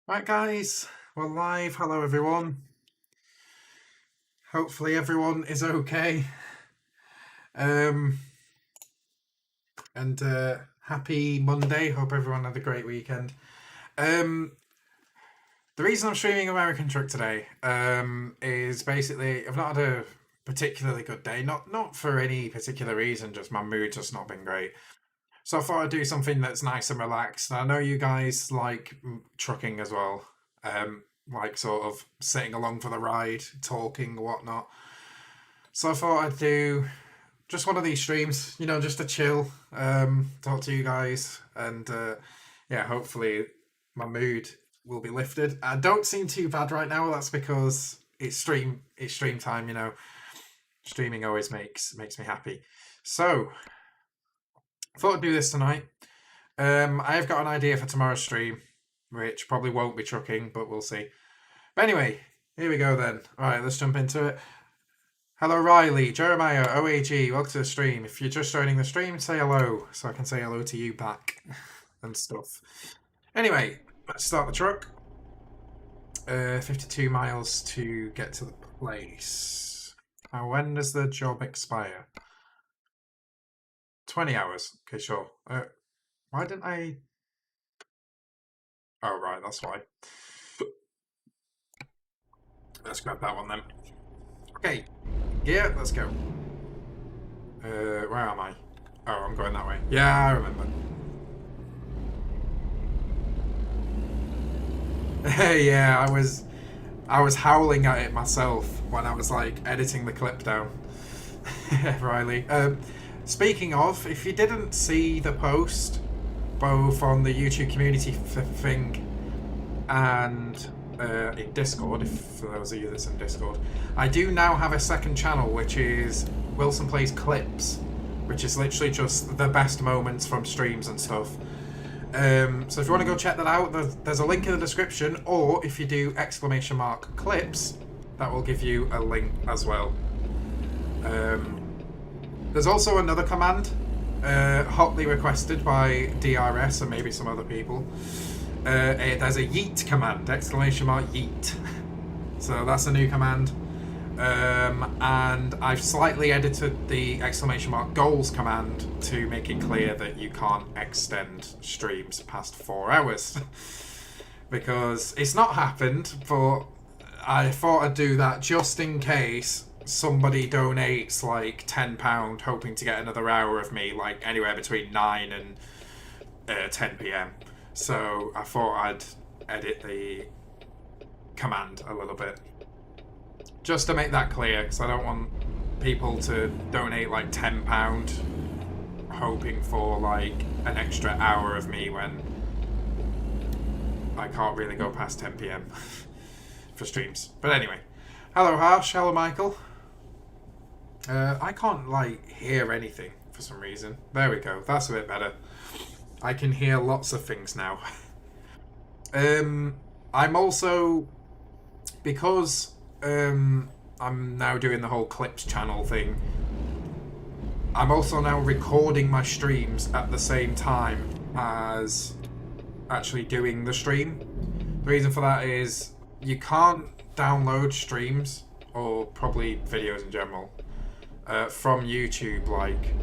Right, guys, we're live. Hello, everyone. Hopefully, everyone is okay. Um, and happy Monday. Hope everyone had a great weekend. The reason I'm streaming American Truck today is basically I've not had a particularly good day. Not for any particular reason. Just my mood just not been great. So I thought I'd do something that's nice and relaxed. I know you guys like trucking as well. Like sort of sitting along for the ride, talking, whatnot. So I thought I'd do just one of these streams, just to chill, talk to you guys, and yeah, hopefully my mood will be lifted. I don't seem too bad right now. That's because it's stream time. Streaming always makes me happy. So I thought I'd do this tonight. I have got an idea for tomorrow's stream, which probably won't be trucking, but we'll see. But anyway, here we go then. All right, let's jump into it. Hello, Riley, Jeremiah, OAG, welcome to the stream. If you're just joining the stream, say hello, so I can say hello to you back and stuff. Anyway, let's start the truck. 52 miles to get to the place. Now, when does the job expire? 20 hours. Okay, sure. Why didn't I... Oh, right, that's why. Let's grab that one then. Okay, yeah, let's go. Where am I? Oh, I'm going that way. Yeah, I remember. Yeah, I was howling at it myself when I was like editing the clip down. Riley. Speaking of, if you didn't see the post, both on the YouTube community thing and in Discord, if for those of you that's in Discord, I do now have a second channel, which is WilsonPlays Clips, which is literally just the best moments from streams and stuff. So if you want to go check that out, there's a link in the description, or if you do !clips, that will give you a link as well. There's also another command, hotly requested by DRS and maybe some other people. There's a yeet command, ! yeet. So that's a new command. And I've slightly edited the ! goals command to make it clear that you can't extend streams past 4 hours. Because it's not happened, but I thought I'd do that just in case somebody donates like £10 hoping to get another hour of me, like anywhere between 9 and 10 p.m. So I thought I'd edit the command a little bit. Just to make that clear, because I don't want people to donate like £10 hoping for like an extra hour of me when I can't really go past 10 p.m. for streams. But anyway, hello Harsh, hello Michael. I can't like hear anything for some reason. There we go, that's a bit better. I can hear lots of things now. I'm also, because I'm now doing the whole clips channel thing, I'm also now recording my streams at the same time as actually doing the stream. The reason for that is you can't download streams, or probably videos in general, from YouTube like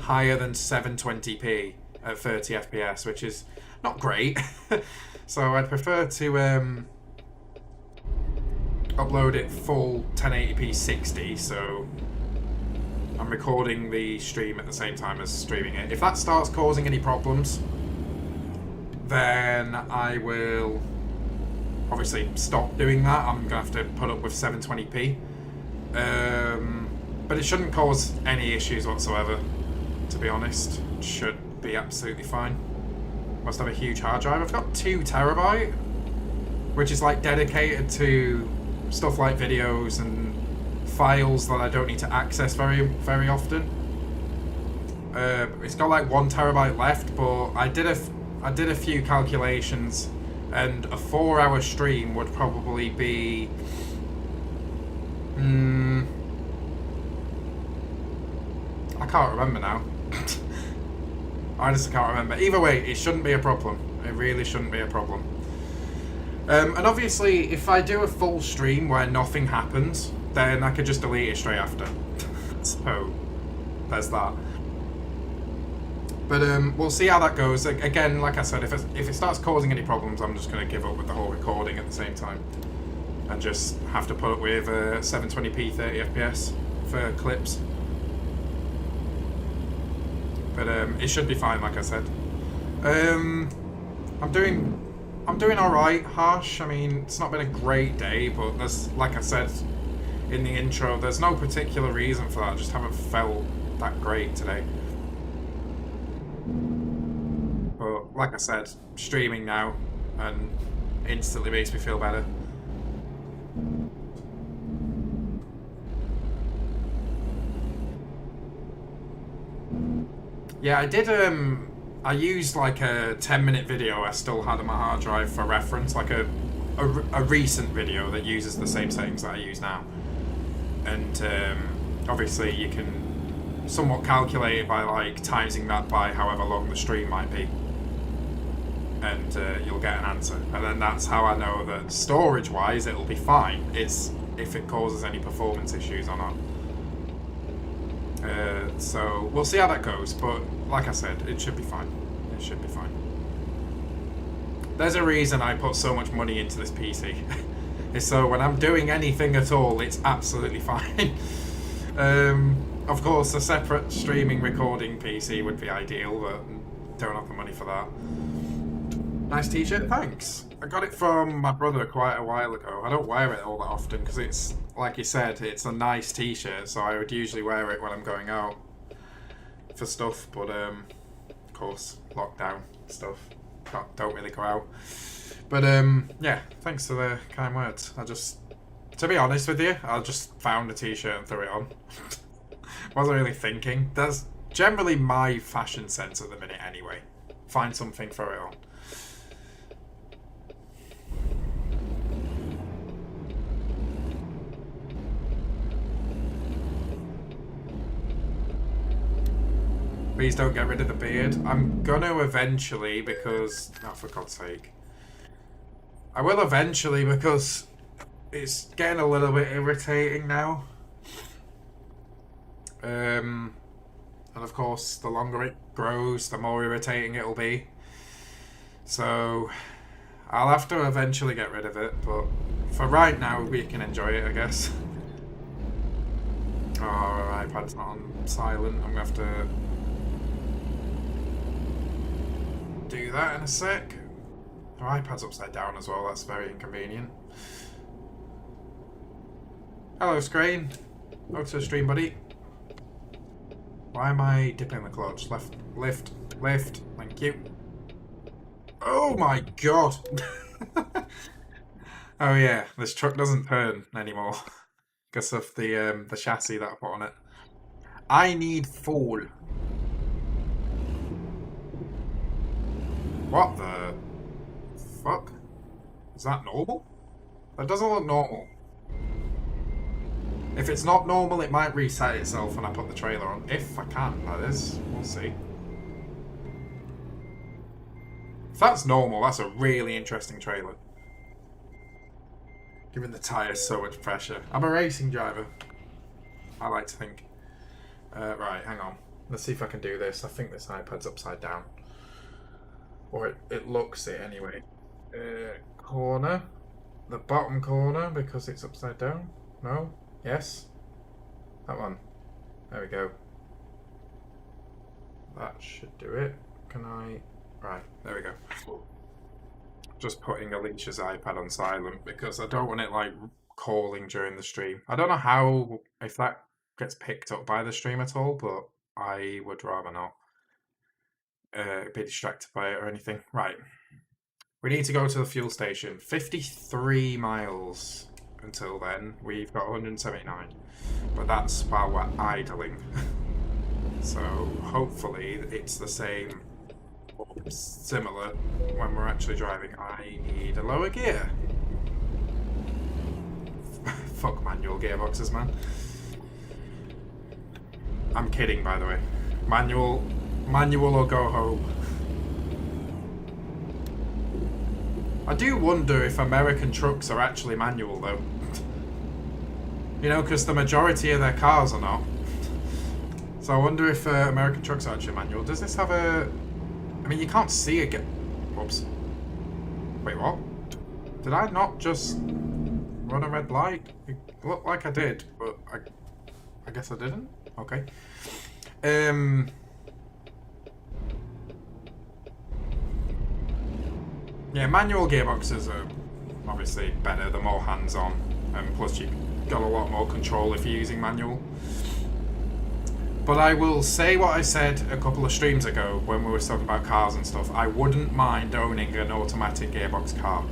higher than 720p at 30 FPS, which is not great. So I'd prefer to upload it full 1080p 60, so I'm recording the stream at the same time as streaming it. If that starts causing any problems, then I will obviously stop doing that. I'm gonna have to put up with 720p. But it shouldn't cause any issues whatsoever, to be honest. It should be absolutely fine. Must have a huge hard drive. I've got 2 terabyte, which is like dedicated to stuff like videos and files that I don't need to access very, very often. It's got like 1 terabyte left, but I did a few calculations, and a 4-hour stream would probably be I can't remember now. I just can't remember. Either way, it shouldn't be a problem. It really shouldn't be a problem. And obviously, if I do a full stream where nothing happens, then I could just delete it straight after. So, there's that. But we'll see how that goes. Again, like I said, if it starts causing any problems, I'm just going to give up with the whole recording at the same time. And just have to put up with 720p 30 FPS for clips. But it should be fine, like I said. I'm doing alright, Harsh. I mean, it's not been a great day, but there's, like I said in the intro, there's no particular reason for that. I just haven't felt that great today. But like I said, streaming now and instantly makes me feel better. Yeah, I did I used like a 10-minute video I still had on my hard drive for reference, like a recent video that uses the same settings that I use now. And obviously you can somewhat calculate it by like timesing that by however long the stream might be. And you'll get an answer. And then that's how I know that storage-wise it'll be fine. It's if it causes any performance issues or not. So we'll see how that goes, but like I said, it should be fine. It should be fine. There's a reason I put so much money into this PC. It's so when I'm doing anything at all, it's absolutely fine. Of course, a separate streaming recording PC would be ideal, but don't have the money for that. Nice t-shirt, thanks. I got it from my brother quite a while ago. I don't wear it all that often because it's, like you said, it's a nice t-shirt, so I would usually wear it when I'm going out for stuff, but of course, lockdown stuff, don't really go out. But yeah, thanks for the kind words. To be honest with you, I just found a t-shirt and threw it on. Wasn't really thinking. That's generally my fashion sense at the minute anyway. Find something, throw it on. Please don't get rid of the beard. I'm gonna eventually because... Oh, for God's sake. I will eventually because it's getting a little bit irritating now. And of course, the longer it grows, the more irritating it'll be. So I'll have to eventually get rid of it, but for right now, we can enjoy it, I guess. Oh, our iPad's not on silent. I'm gonna have to do that in a sec. Our iPad's upside down as well, that's very inconvenient. Hello, Screen. Welcome to the stream, buddy. Why am I dipping the clutch? Left, lift, thank you. Oh my god! Oh yeah, this truck doesn't turn anymore because of the chassis that I put on it. I need fuel. What the fuck? Is that normal? That doesn't look normal. If it's not normal, it might reset itself when I put the trailer on. If I can, that is. We'll see. If that's normal, that's a really interesting trailer. Giving the tyres so much pressure. I'm a racing driver, I like to think. Right, hang on. Let's see if I can do this. I think this iPad's upside down. Or it looks it anyway. Corner. The bottom corner because it's upside down. No? Yes? That one. There we go. That should do it. Can I... Right, there we go. Just putting Aleishia's iPad on silent because I don't want it like calling during the stream. I don't know how, if that gets picked up by the stream at all, but I would rather not be distracted by it or anything. Right. We need to go to the fuel station. 53 miles until then. We've got 179. But that's while we're idling. So hopefully it's the same or similar when we're actually driving. I need a lower gear. Fuck manual gearboxes, man. I'm kidding, by the way. Manual or go home. I do wonder if American trucks are actually manual though. You know, because the majority of their cars are not. So I wonder if American trucks are actually manual. Does this have a... I mean, you can't see it get... Whoops. Wait, what? Did I not just run a red light? It looked like I did, but I guess I didn't? Okay. Yeah, manual gearboxes are obviously better, they're more hands-on, and plus you got a lot more control if you're using manual. But I will say what I said a couple of streams ago when we were talking about cars and stuff. I wouldn't mind owning an automatic gearbox car,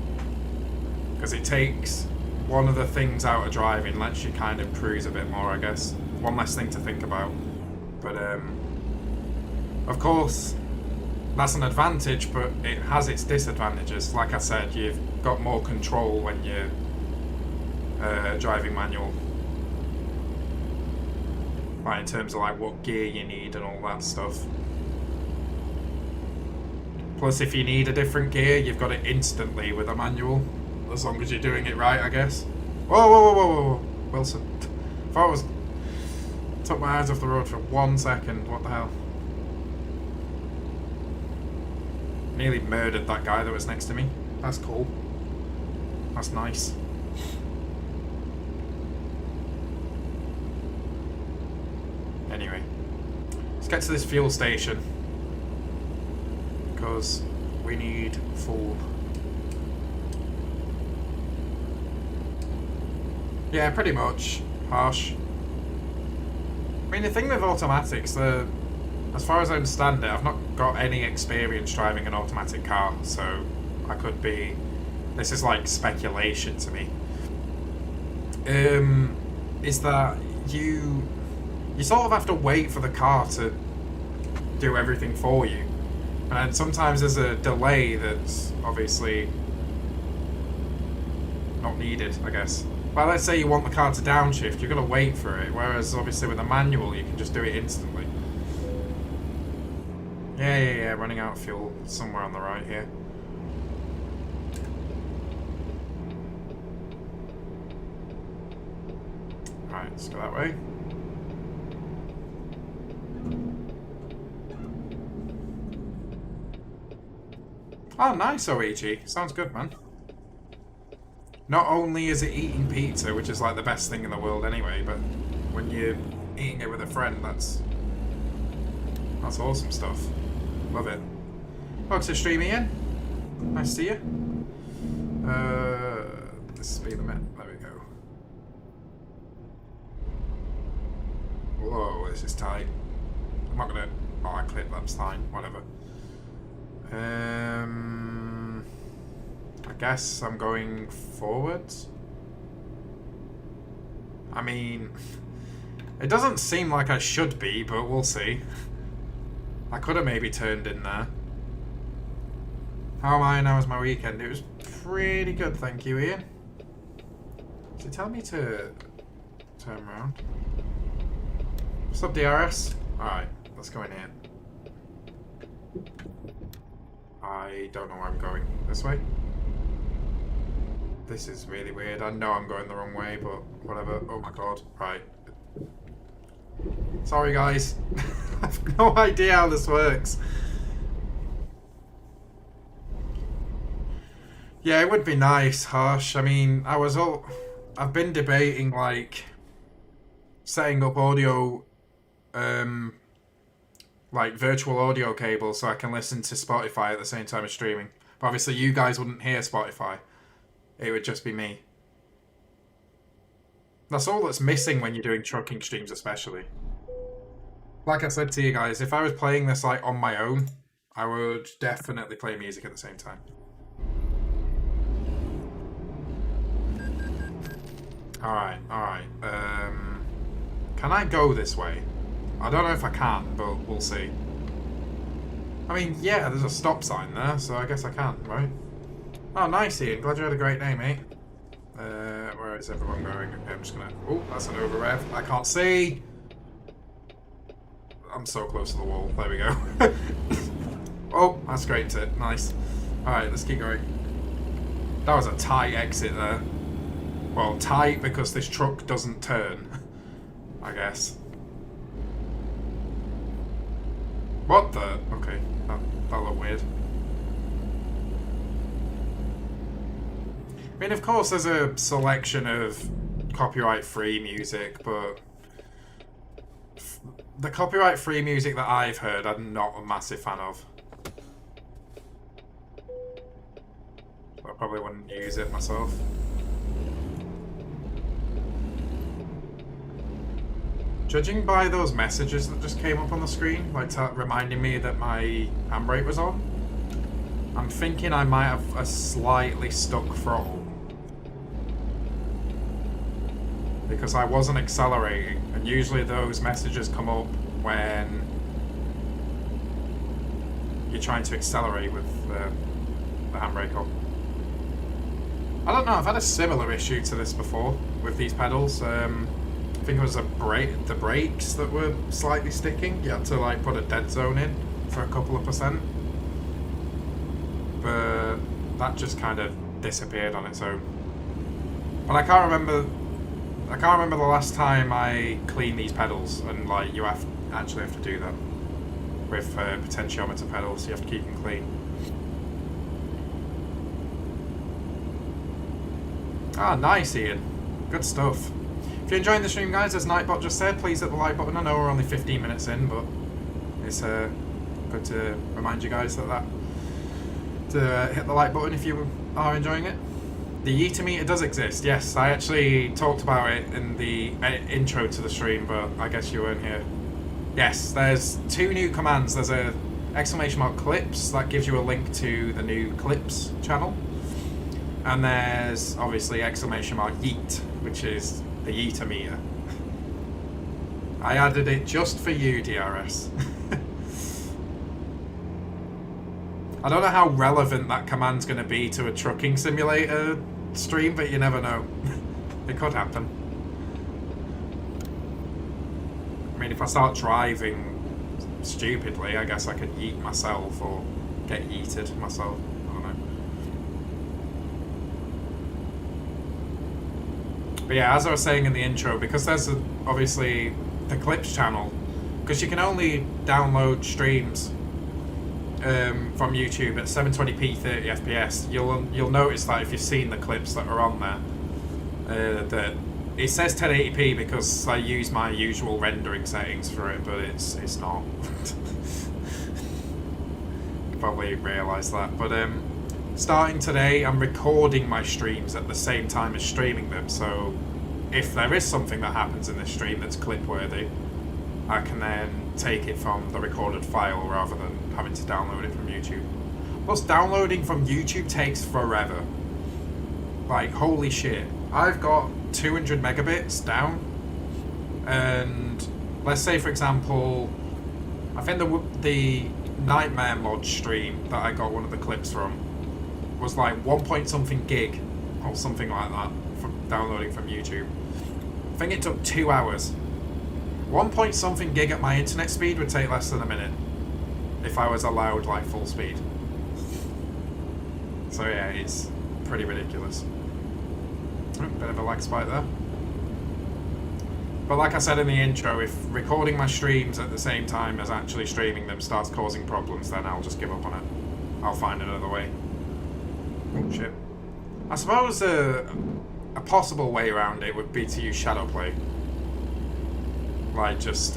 because it takes one of the things out of driving, lets you kind of cruise a bit more, I guess. One less thing to think about. But of course, that's an advantage, but it has its disadvantages. Like I said, you've got more control when you're driving manual. Like in terms of like what gear you need and all that stuff. Plus, if you need a different gear, you've got it instantly with a manual, as long as you're doing it right, I guess. Whoa, whoa, whoa, whoa, whoa, Wilson! Thought I was... Took my eyes off the road for 1 second. What the hell? Nearly murdered that guy that was next to me. That's cool. That's nice. Anyway, let's get to this fuel station, because we need fuel. Yeah, pretty much. Harsh. I mean, the thing with automatics, as far as I understand it, I've not got any experience driving an automatic car, so I could be... This is like speculation to me. Is that you sort of have to wait for the car to do everything for you. And sometimes there's a delay that's obviously not needed, I guess. But let's say you want the car to downshift, you're going to wait for it, whereas obviously with a manual you can just do it instantly. Yeah, running out of fuel somewhere on the right here. Alright, let's go that way. Oh, nice OEG. Sounds good, man. Not only is it eating pizza, which is like the best thing in the world anyway, but when you're eating it with a friend, that's awesome stuff. Love it. Welcome to stream, Ian. Nice to see you. This will be the map. There we go. Whoa, this is tight. I'm not gonna... Oh, I clipped, that's fine. Whatever. I guess I'm going forwards. I mean, it doesn't seem like I should be, but we'll see. I could have maybe turned in there. How am I now? Was my weekend? It was pretty good, thank you, Ian. Does it tell me to turn around? What's up, DRS? Alright, let's go in here. I don't know where I'm going. This way? This is really weird. I know I'm going the wrong way, but whatever. Oh my god. Right. Sorry, guys. I have no idea how this works. Yeah, it would be nice, Harsh. I mean, I've been debating, like, setting up audio, like, virtual audio cables so I can listen to Spotify at the same time as streaming. But obviously you guys wouldn't hear Spotify. It would just be me. That's all that's missing when you're doing trucking streams, especially. Like I said to you guys, if I was playing this like on my own, I would definitely play music at the same time. Alright. Can I go this way? I don't know if I can, but we'll see. I mean, yeah, there's a stop sign there, so I guess I can, right? Oh, nice, Ian. Glad you had a great day, mate. Where is everyone going? Okay, I'm just gonna... Oh, that's an over rev. I can't see! I'm so close to the wall. There we go. Oh, that's great tip. Nice. Alright, let's keep going. That was a tight exit there. Well, tight because this truck doesn't turn, I guess. What the? Okay, that looked weird. I mean, of course, there's a selection of copyright-free music, but the copyright-free music that I've heard, I'm not a massive fan of. I probably wouldn't use it myself. Judging by those messages that just came up on the screen, like reminding me that my handbrake was on, I'm thinking I might have a slightly stuck throttle. Because I wasn't accelerating, and usually those messages come up when you're trying to accelerate with the handbrake on. I don't know, I've had a similar issue to this before with these pedals. I think it was the brakes that were slightly sticking. You had to like put a dead zone in for a couple of %. But that just kind of disappeared on its own. But I can't remember the last time I cleaned these pedals, and like you actually have to do that with potentiometer pedals. You have to keep them clean. Ah, nice, Ian. Good stuff. If you're enjoying the stream, guys, as Nightbot just said, please hit the like button. I know we're only 15 minutes in, but it's good to remind you guys that to hit the like button if you are enjoying it. The itzEmmaOnlinexo does exist, yes. I actually talked about it in the intro to the stream, but I guess you weren't here. Yes, there's 2 new commands. There's a !clips that gives you a link to the new clips channel. And there's obviously !yeet, which is the itzEmmaOnlinexo. I added it just for you, DRS. I don't know how relevant that command's going to be to a trucking simulator stream, but you never know. It could happen. I mean, if I start driving stupidly, I guess I could yeet myself or get yeeted myself. I don't know. But yeah, as I was saying in the intro, because there's obviously the clips channel, because you can only download streams from YouTube at 720p 30 FPS, you'll notice that if you've seen the clips that are on there, that it says 1080p because I use my usual rendering settings for it, but it's not. You probably realise that. But starting today, I'm recording my streams at the same time as streaming them, so if there is something that happens in this stream that's clip worthy, I can then take it from the recorded file rather than having to download it from YouTube. Plus, downloading from YouTube takes forever. Like, holy shit. I've got 200 megabits down, and let's say, for example, I think the Nightmare mod stream that I got one of the clips from was like 1 point something gig or something like that from downloading from YouTube. I think it took 2 hours. 1 point something gig at my internet speed would take less than a minute if I was allowed like full speed. So yeah, it's pretty ridiculous. Oh, bit of a lag spike there. But like I said in the intro, if recording my streams at the same time as actually streaming them starts causing problems, then I'll just give up on it. I'll find another way. Oh shit. I suppose a possible way around it would be to use Shadowplay. Like just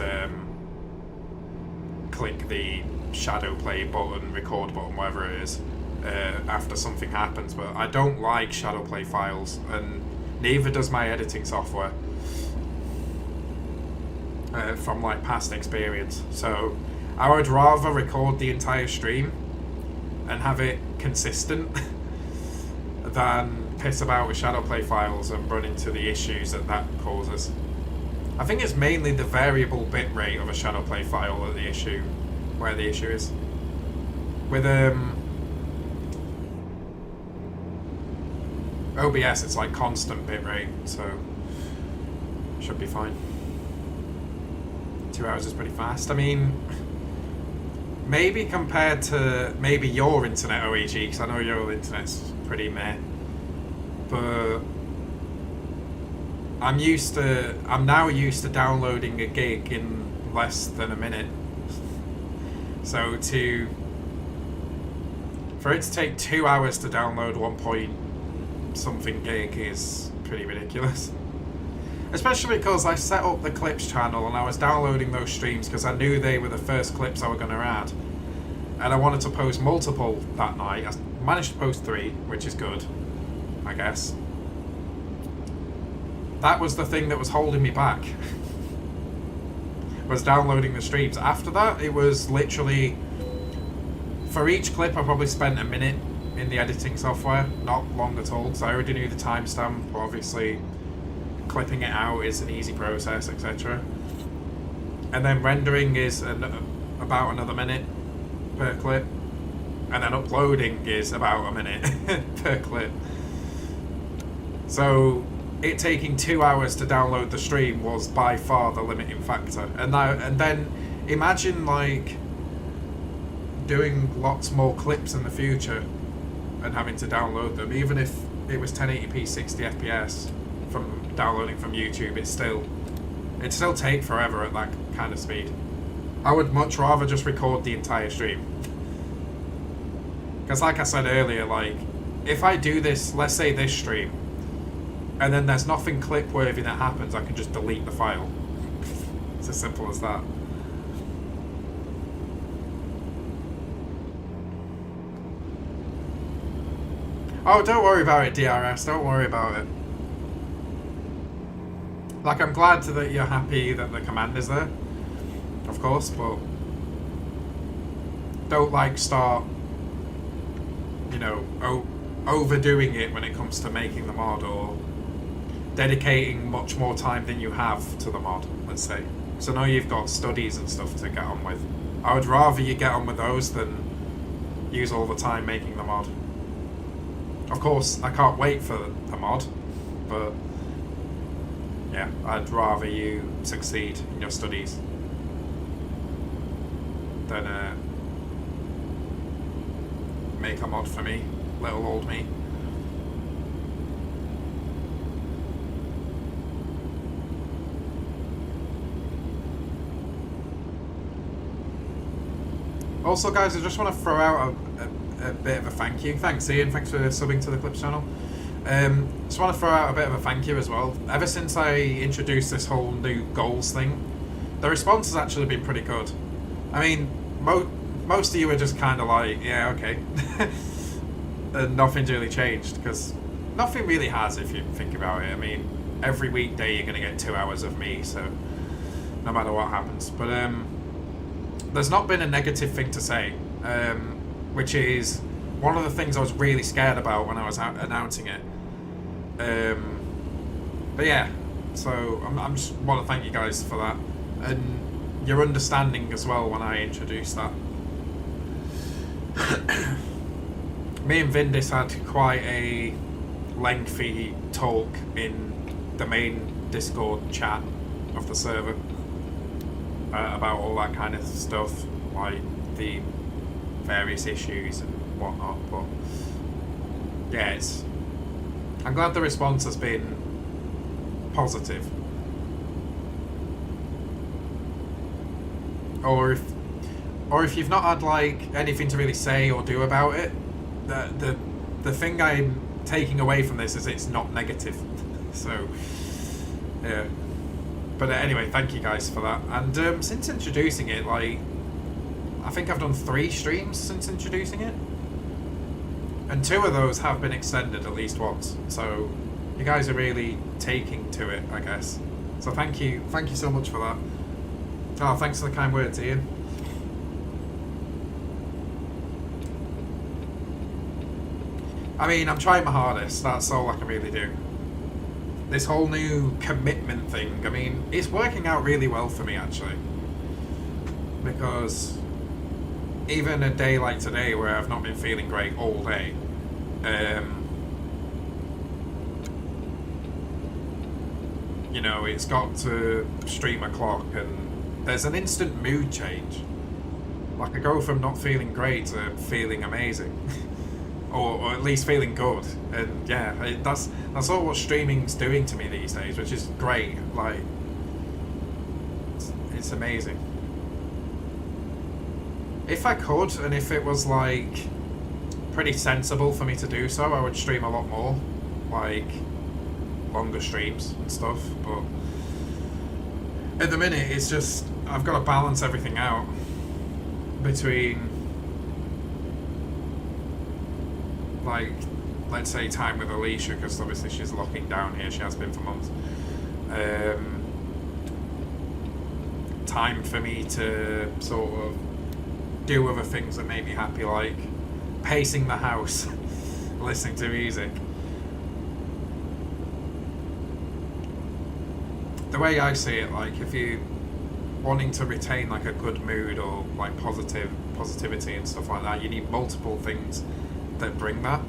click the Shadowplay button, record button, whatever it is, after something happens, but I don't like Shadowplay files, and neither does my editing software, from like past experience. So I would rather record the entire stream and have it consistent than piss about with Shadowplay files and run into the issues that causes. I think it's mainly the variable bitrate of a Shadowplay file where the issue is. With OBS, it's like constant bitrate, so should be fine. 2 hours is pretty fast. I mean, maybe compared to maybe your internet, OEG, because I know your internet's pretty meh. but I'm now used to downloading a gig in less than a minute. So for it to take 2 hours to download 1 point something gig is pretty ridiculous. Especially because I set up the clips channel and I was downloading those streams because I knew they were the first clips I were going to add. And I wanted to post multiple that night. I managed to post 3, which is good, I guess. That was the thing that was holding me back. Was downloading the streams. After that, it was literally... For each clip, I probably spent a minute in the editing software. Not long at all, because I already knew the timestamp. Obviously, clipping it out is an easy process, etc. And then rendering is about another minute per clip. And then uploading is about a minute per clip. So it taking 2 hours to download the stream was by far the limiting factor. And then imagine like doing lots more clips in the future and having to download them, even if it was 1080p 60 FPS from downloading from YouTube, it'd still take forever at that kind of speed. I would much rather just record the entire stream. Because like I said earlier, like if I do this, let's say this stream, and then there's nothing clip worthy that happens, I can just delete the file. It's as simple as that. Oh, don't worry about it, DRS, don't worry about it. Like, I'm glad that you're happy that the command is there, of course, but don't like start, you know, overdoing it when it comes to making the mod, or dedicating much more time than you have to the mod, let's say. So now you've got studies and stuff to get on with. I would rather you get on with those than use all the time making the mod. Of course, I can't wait for the mod, but yeah, I'd rather you succeed in your studies than make a mod for me, little old me. Also, guys, I just want to throw out a bit of a thank you. Thanks, Ian. Thanks for subbing to the Clips channel. Just want to throw out a bit of a thank you as well. Ever since I introduced this whole new goals thing, the response has actually been pretty good. I mean, most of you are just kind of like, yeah, okay. And nothing's really changed, because nothing really has if you think about it. I mean, every weekday you're going to get 2 hours of me, so no matter what happens. But there's not been a negative thing to say, which is one of the things I was really scared about when I was announcing it. But yeah, so I'm just want to thank you guys for that, and your understanding as well when I introduced that. Me and Vindis had quite a lengthy talk in the main Discord chat of the server about all that kind of stuff, like the various issues and whatnot. But yeah, I'm glad the response has been positive. Or if you've not had like anything to really say or do about it, the thing I'm taking away from this is it's not negative. So yeah. But anyway, thank you guys for that. And since introducing it, like, I think I've done 3 streams since introducing it, and 2 of those have been extended at least once. So you guys are really taking to it, I guess. So thank you so much for that. Oh, thanks for the kind words, Ian. I mean, I'm trying my hardest. That's all I can really do. This whole new commitment thing, I mean, it's working out really well for me, actually. Because even a day like today, where I've not been feeling great all day, you know, it's got to stream o'clock and there's an instant mood change. Like, I go from not feeling great to feeling amazing. or at least feeling good. And yeah, that's all what streaming's doing to me these days, which is great. Like, it's amazing. If I could, and if it was like pretty sensible for me to do so, I would stream a lot more, like longer streams and stuff. But at the minute, it's just I've got to balance everything out between, like, let's say time with Aleishia, because obviously she's locking down here. She has been for months. Time for me to sort of do other things that make me happy, like pacing the house, listening to music. The way I see it, like, if you wanting to retain like a good mood or like positivity and stuff like that, you need multiple things that bring that.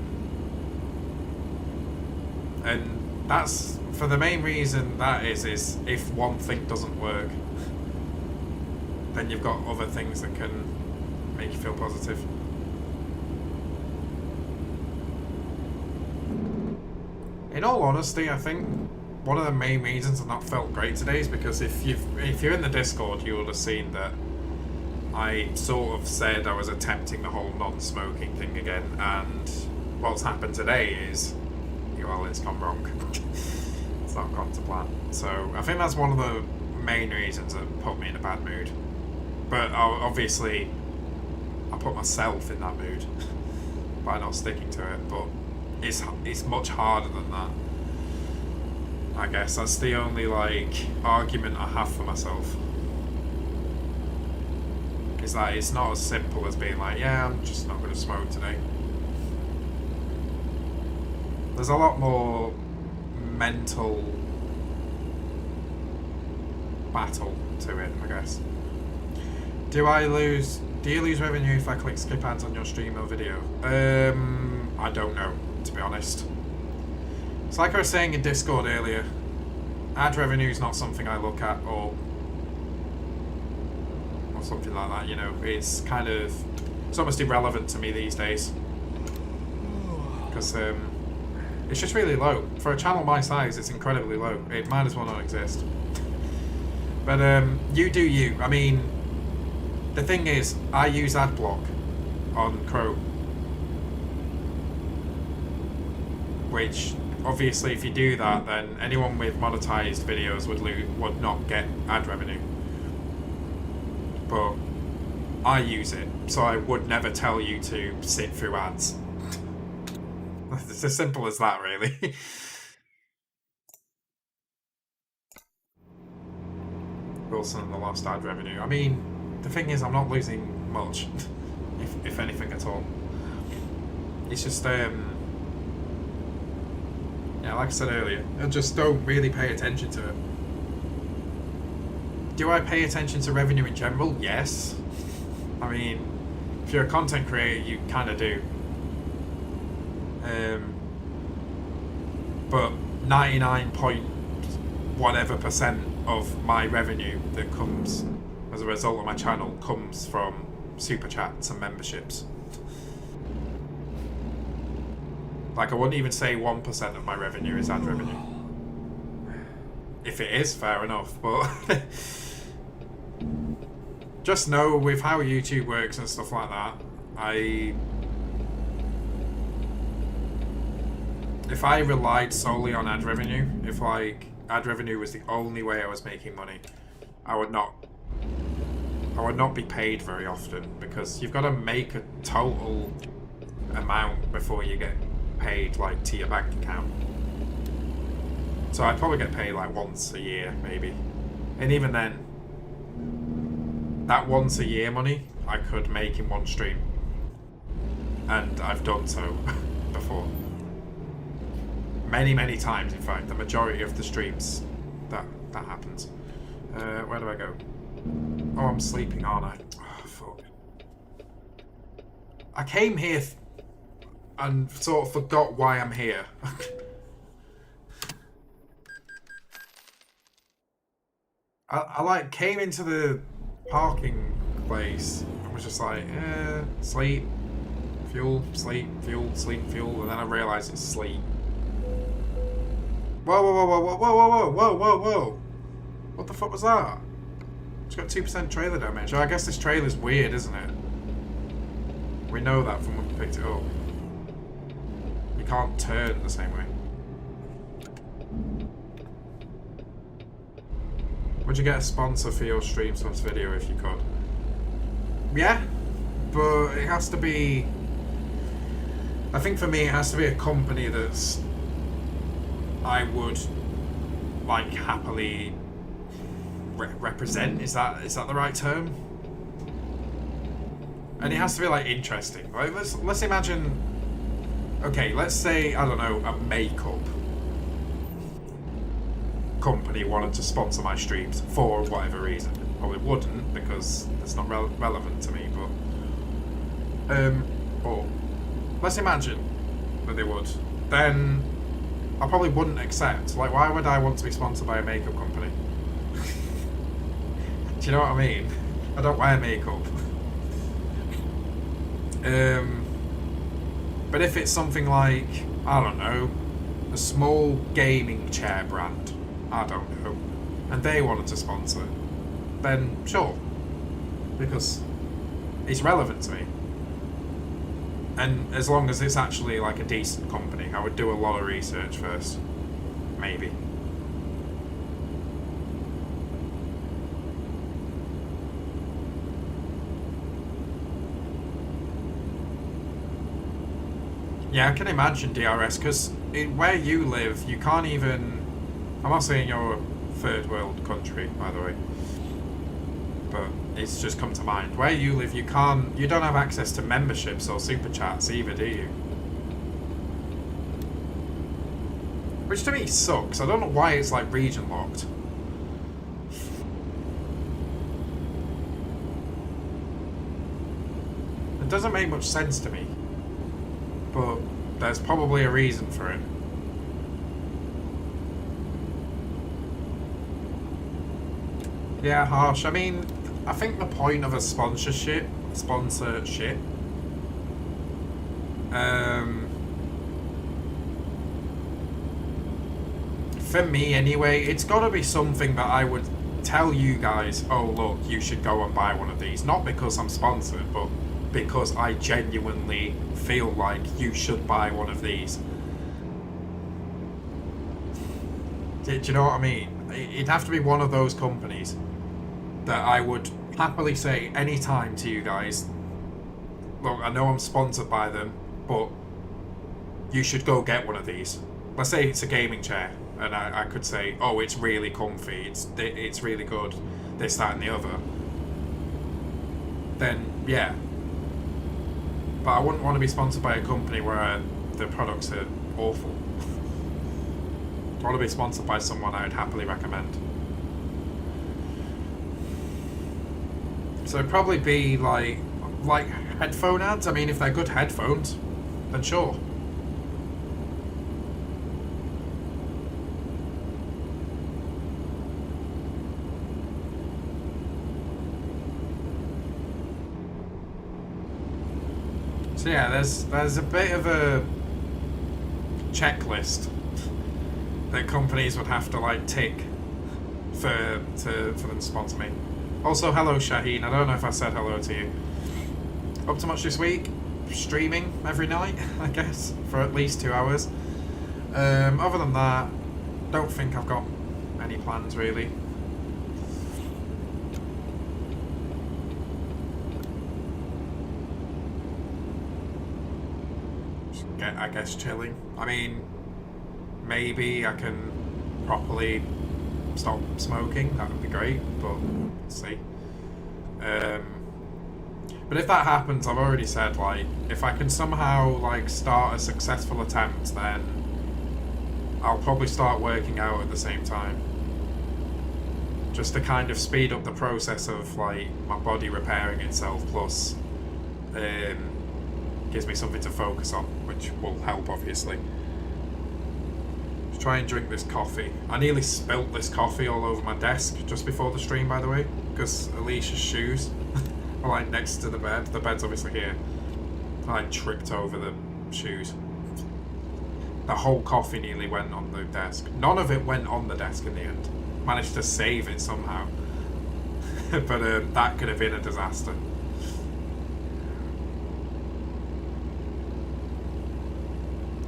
And that's for the main reason that is if one thing doesn't work, then you've got other things that can make you feel positive. In all honesty, I think one of the main reasons I've not felt great today is because if you're in the Discord, you would have seen that I sort of said I was attempting the whole non-smoking thing again, and what's happened today is, well, it's gone wrong. It's not gone to plan. So I think that's one of the main reasons that put me in a bad mood. But obviously, I put myself in that mood by not sticking to it. But it's much harder than that. I guess that's the only like argument I have for myself. Is that it's not as simple as being like, yeah, I'm just not going to smoke today. There's a lot more mental battle to it, I guess. Do you lose revenue if I click skip ads on your stream or video? I don't know, to be honest. It's like I was saying in Discord earlier, ad revenue is not something I look at, or something like that, you know. It's kind of, it's almost irrelevant to me these days. Because it's just really low. For a channel my size, it's incredibly low. It might as well not exist. But you do you. I mean, the thing is, I use AdBlock on Chrome, which obviously if you do that, then anyone with monetized videos would not get ad revenue. But I use it, so I would never tell you to sit through ads. It's as simple as that, really. Wilson and the lost ad revenue. I mean, the thing is, I'm not losing much, if anything at all. It's just, yeah, like I said earlier, I just don't really pay attention to it. Do I pay attention to revenue in general? Yes. I mean, if you're a content creator, you kind of do. But 99.whatever% of my revenue that comes as a result of my channel comes from super chats and memberships. Like, I wouldn't even say 1% of my revenue is ad revenue. If it is, fair enough, but just know with how YouTube works and stuff like that, if I relied solely on ad revenue, if like ad revenue was the only way I was making money, I would not be paid very often, because you've got to make a total amount before you get paid, like, to your bank account. So I'd probably get paid like once a year, maybe. And even then, that once a year money I could make in one stream. And I've done so before. Many times, in fact. The majority of the streams that happens. Where do I go? Oh, I'm sleeping, aren't I? Oh, fuck. I came here and sort of forgot why I'm here. I like came into the parking place and was just like, sleep, Fuel, sleep, fuel, sleep, fuel, and then I realise it's sleep. Whoa, whoa, whoa, whoa, whoa, whoa, whoa, whoa, whoa, whoa. What the fuck was that? It's got 2% trailer damage. Oh, I guess this trailer's weird, isn't it? We know that from when we picked it up. You can't turn the same way. Would you get a sponsor for your stream / video if you could? Yeah, but it has to be... I think for me it has to be a company that's... I would, like, happily represent. Is that the right term? And it has to be, like, interesting. Like, let's imagine... Okay, let's say, I don't know, a makeup company wanted to sponsor my streams for whatever reason. Probably wouldn't, because it's not relevant to me, but or let's imagine that they would. Then I probably wouldn't accept. Like, why would I want to be sponsored by a makeup company? Do you know what I mean? I don't wear makeup. But if it's something like, I don't know, a small gaming chair brand, I don't know, and they wanted to sponsor, then sure, because it's relevant to me. And as long as it's actually like a decent company, I would do a lot of research first, maybe. Yeah, I can imagine DRS, because where you live, you can't even... I'm not saying you're a third world country, by the way, but it's just come to mind. Where you live, you don't have access to memberships or super chats either, do you? Which to me sucks. I don't know why it's like region locked. It doesn't make much sense to me, but there's probably a reason for it. Yeah, harsh. I mean, I think the point of a sponsorship, for me anyway, it's got to be something that I would tell you guys, oh look, you should go and buy one of these. Not because I'm sponsored, but because I genuinely feel like you should buy one of these. Do you know what I mean? It'd have to be one of those companies that I would happily say any time to you guys, look, I know I'm sponsored by them, but you should go get one of these. Let's say it's a gaming chair, and I could say, oh, it's really comfy, it's really good, this, that, and the other. Then, yeah. But I wouldn't want to be sponsored by a company where the products are awful. I want to be sponsored by someone I would happily recommend. So it'd probably be like headphone ads. I mean, if they're good headphones, then sure. So yeah, there's a bit of a checklist that companies would have to like tick for them to sponsor me. Also, hello Shaheen, I don't know if I said hello to you. Up to much this week? Streaming every night, I guess, for at least 2 hours. Other than that, don't think I've got any plans really. Just I guess chilling. I mean, maybe I can properly stop smoking, that would be great, but let's see. But if that happens, I've already said, like, if I can somehow like start a successful attempt, then I'll probably start working out at the same time, just to kind of speed up the process of like my body repairing itself, plus gives me something to focus on, which will help obviously. Try and drink this coffee. I nearly spilt this coffee all over my desk just before the stream, by the way, because Aleishia's shoes are like next to the bed. The bed's obviously here. I tripped over the shoes. The whole coffee nearly went on the desk. None of it went on the desk in the end. Managed to save it somehow. But that could have been a disaster.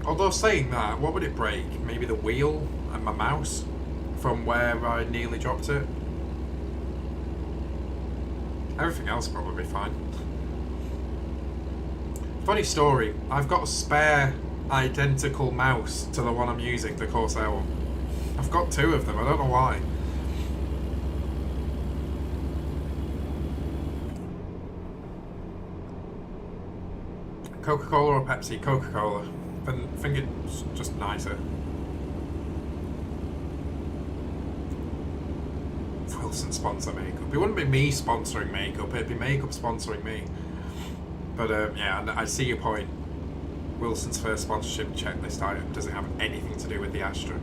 Although saying that, what would it break? Maybe the wheel and my mouse from where I nearly dropped it? Everything else probably fine. Funny story, I've got a spare identical mouse to the one I'm using, the Corsair one. I've got two of them, I don't know why. Coca-Cola or Pepsi? Coca-Cola. I think it's just nicer. Wilson sponsor makeup. It wouldn't be me sponsoring makeup, it'd be makeup sponsoring me. But yeah, I see your point. Wilson's first sponsorship checklist item doesn't have anything to do with the Astra.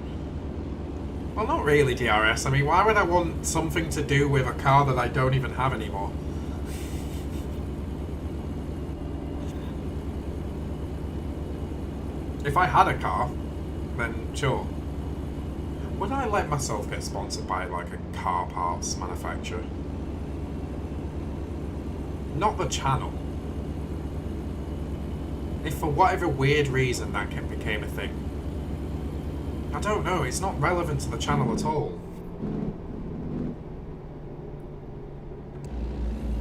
Well, not really, DRS. I mean, why would I want something to do with a car that I don't even have anymore? If I had a car, then sure. Would I let myself get sponsored by like a car parts manufacturer? Not the channel. If for whatever weird reason that became a thing. I don't know, it's not relevant to the channel at all.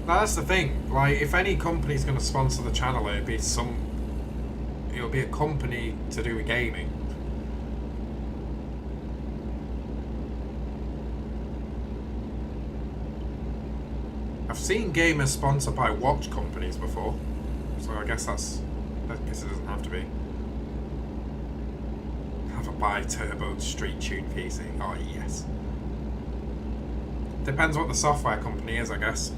Now, that's the thing, like, if any company's going to sponsor the channel, it'll be a company to do with gaming. I've seen gamers sponsored by watch companies before, so I guess it doesn't have to be. Have a bi-turbo street tune PC. Oh yes. Depends what the software company is, I guess.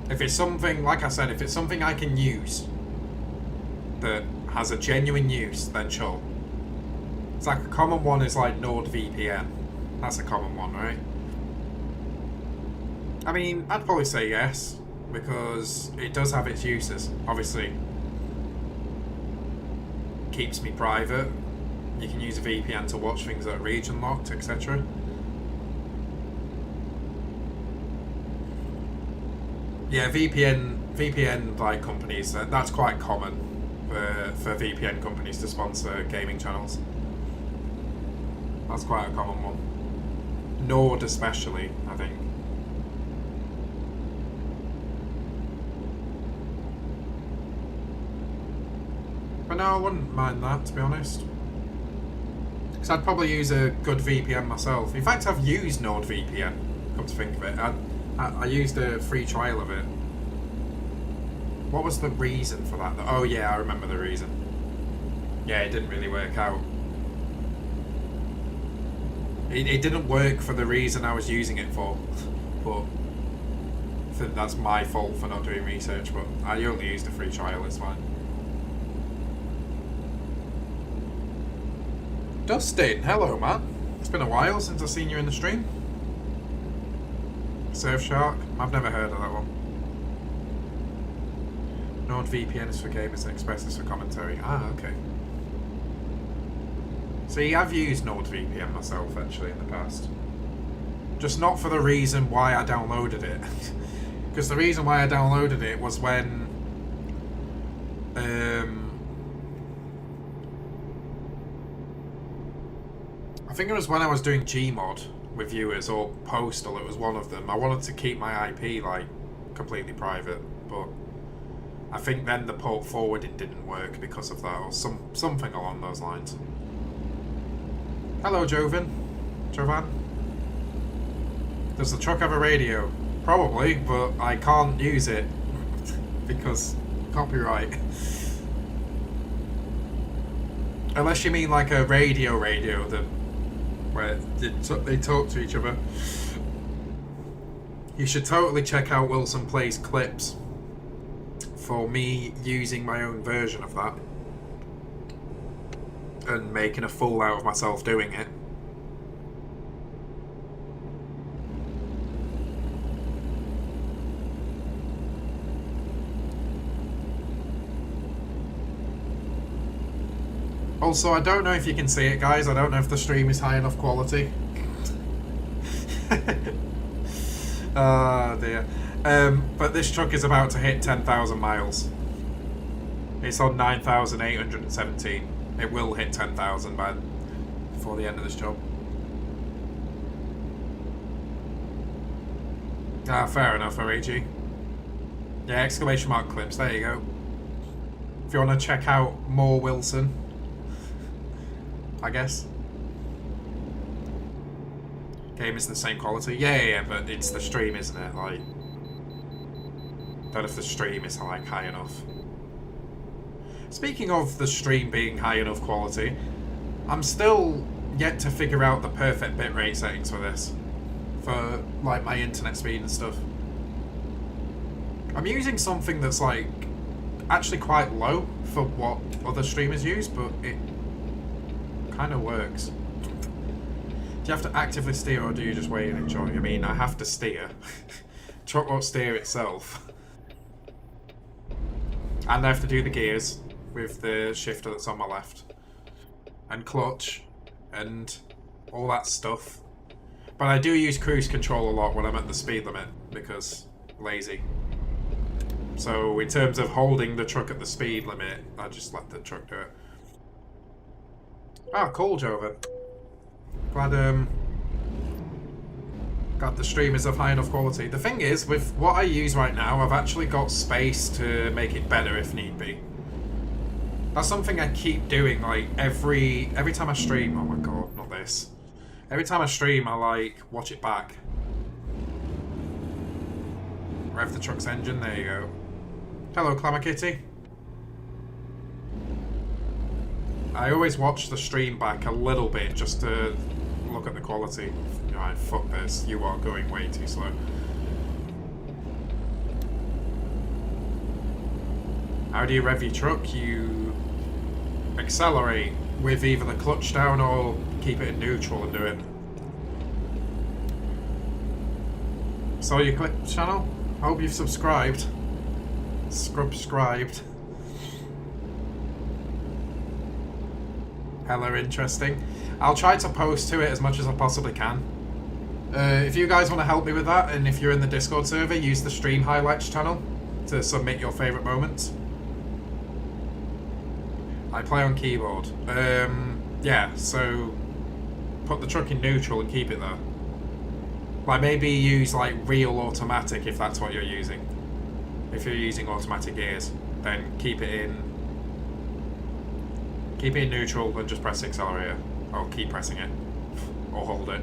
If it's something, like I said, if it's something I can use that has a genuine use, then sure. It's like a common one is like NordVPN. That's a common one, right? I mean, I'd probably say yes, because it does have its uses. Obviously, keeps me private. You can use a VPN to watch things that are region locked, etc. Yeah, VPN like companies, that's quite common for VPN companies to sponsor gaming channels. That's quite a common one. Nord especially, I think. But no, I wouldn't mind that, to be honest. Because I'd probably use a good VPN myself. In fact, I've used NordVPN, come to think of it. I used a free trial of it. What was the reason for that? Oh yeah, I remember the reason. Yeah, it didn't really work out. It didn't work for the reason I was using it for. But that's my fault for not doing research, but I only used a free trial, it's fine. Dustin, hello man. It's been a while since I've seen you in the stream. Surfshark, I've never heard of that one. NordVPN is for gamers and Express is for commentary. Ah, okay. See, I've used NordVPN myself actually in the past. Just not for the reason why I downloaded it. Because the reason why I downloaded it was when I think it was when I was doing Gmod with viewers, or Postal, it was one of them. I wanted to keep my IP like completely private, but I think then the port forwarding didn't work because of that, or something along those lines. Hello, Jovan. Does the truck have a radio? Probably, but I can't use it because copyright. Unless you mean like a radio that where they talk to each other. You should totally check out WilsonPlays clips for me using my own version of that and making a fool out of myself doing it. Also, I don't know if you can see it, guys. I don't know if the stream is high enough quality. Oh dear. But this truck is about to hit 10,000 miles. It's on 9,817. It will hit 10,000 before the end of this job. Ah, fair enough, OAG. Yeah, exclamation mark clips, there you go. If you want to check out more Wilson, I guess. Game is the same quality. Yeah, but it's the stream, isn't it? Like, don't know if the stream is like high enough. Speaking of the stream being high enough quality, I'm still yet to figure out the perfect bitrate settings for this, for like my internet speed and stuff. I'm using something that's like actually quite low for what other streamers use, but it kind of works. Do you have to actively steer or do you just wait and enjoy? I mean, I have to steer. Truck won't steer itself. And I have to do the gears with the shifter that's on my left. And clutch and all that stuff. But I do use cruise control a lot when I'm at the speed limit because lazy. So in terms of holding the truck at the speed limit, I just let the truck do it. Ah, cool, Joven. Glad the stream is of high enough quality. The thing is, with what I use right now, I've actually got space to make it better if need be. That's something I keep doing, like every time I stream. Oh my god, not this. Every time I stream, I like watch it back. Rev the truck's engine, there you go. Hello, Clamor Kitty. I always watch the stream back a little bit just to look at the quality. Right, fuck this. You are going way too slow. How do you rev your truck? You accelerate with either the clutch down or keep it in neutral and do it. So your clip channel? Hope you've subscribed. Subscribed. Hella interesting. I'll try to post to it as much as I possibly can. If you guys want to help me with that, and if you're in the Discord server, use the stream highlights channel to submit your favourite moments. I play on keyboard. Yeah, so put the truck in neutral and keep it there. Like maybe use like real automatic if that's what you're using. If you're using automatic gears, then keep it in neutral and just press the accelerator. Or keep pressing it. Or hold it.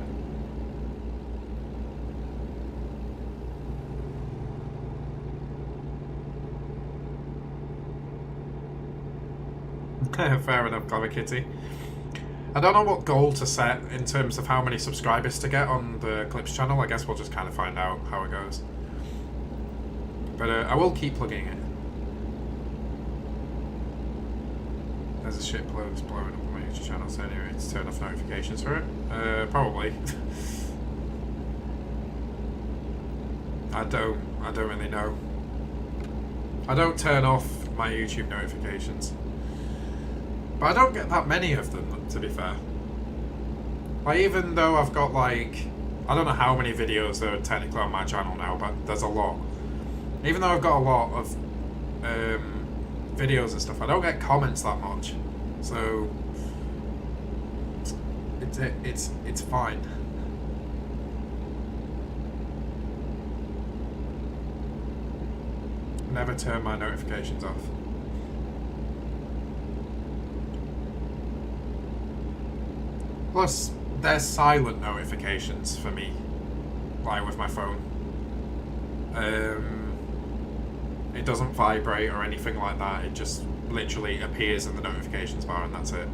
Fair enough, Clever Kitty. I don't know what goal to set in terms of how many subscribers to get on the Clips channel. I guess we'll just kind of find out how it goes. But I will keep plugging it. There's a shit blowing up on my YouTube channel, so anyway, to turn off notifications for it. Probably. I don't really know. I don't turn off my YouTube notifications. But I don't get that many of them, to be fair. Like, even though I've got, like, I don't know how many videos there are technically on my channel now, but there's a lot. Even though I've got a lot of videos and stuff, I don't get comments that much. So, it's fine. Never turn my notifications off. Plus, there's silent notifications for me, like with my phone. It doesn't vibrate or anything like that, it just literally appears in the notifications bar and that's it.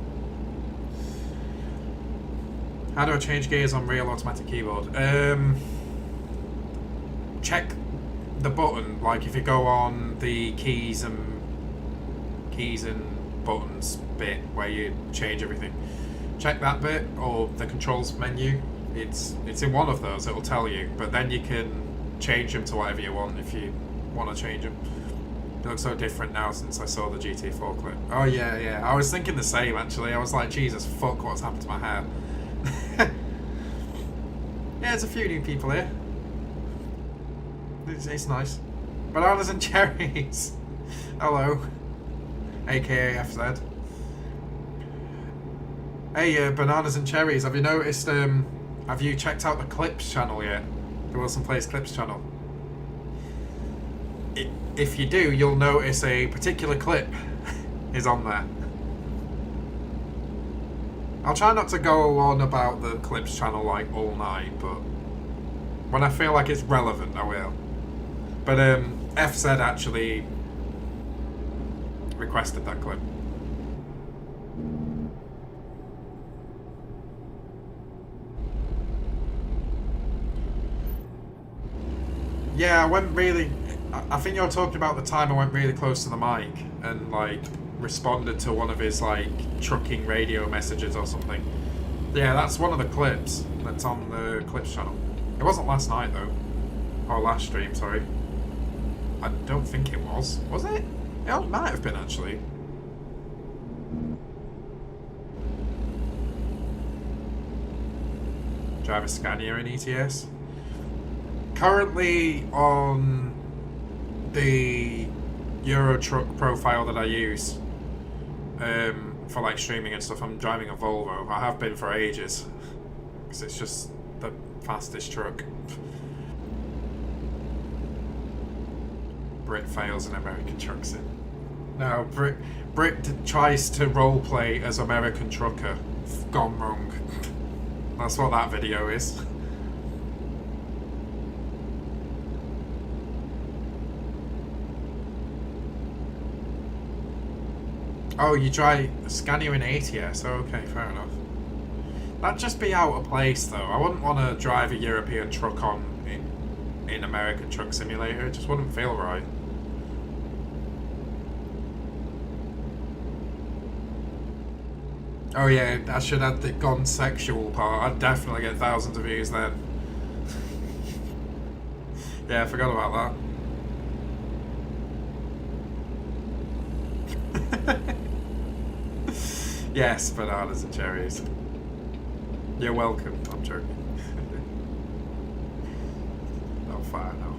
How do I change gears on real automatic keyboard? Check the button, like if you go on the keys and buttons bit where you change everything. Check that bit, or the controls menu. It's in one of those, it'll tell you, but then you can change them to whatever you want if you want to change them. It looks so different now since I saw the GT4 clip. Oh yeah, yeah. I was thinking the same actually. I was like, Jesus fuck, what's happened to my hair? Yeah, there's a few new people here. It's nice. Bananas and cherries. Hello. AKA FZ. Hey, bananas and cherries. Have you noticed? Have you checked out the Clips channel yet? The WilsonPlays Clips channel. If you do, you'll notice a particular clip is on there. I'll try not to go on about the Clips channel like all night, but when I feel like it's relevant, I will. But FZ actually requested that clip. Yeah, I went really... I think you're talking about the time I went really close to the mic and like responded to one of his like trucking radio messages or something. Yeah, that's one of the clips that's on the Clips channel. It wasn't last night though. Or last stream, sorry. I don't think it was. Was it? It might have been actually. Drive a Scania in ETS. Currently on the Euro truck profile that I use for like streaming and stuff, I'm driving a Volvo. I have been for ages because it's just the fastest truck. Brit fails an American truck sim. No, Brit tries to roleplay as American trucker. Gone wrong. That's what that video is. Oh, you try Scania in ATS? Oh, okay, fair enough. That'd just be out of place, though. I wouldn't want to drive a European truck on in American Truck Simulator. It just wouldn't feel right. Oh yeah, I should add the gone sexual part. I'd definitely get thousands of views then. Yeah, I forgot about that. Yes, bananas and cherries. You're welcome. I'm joking. Not far now.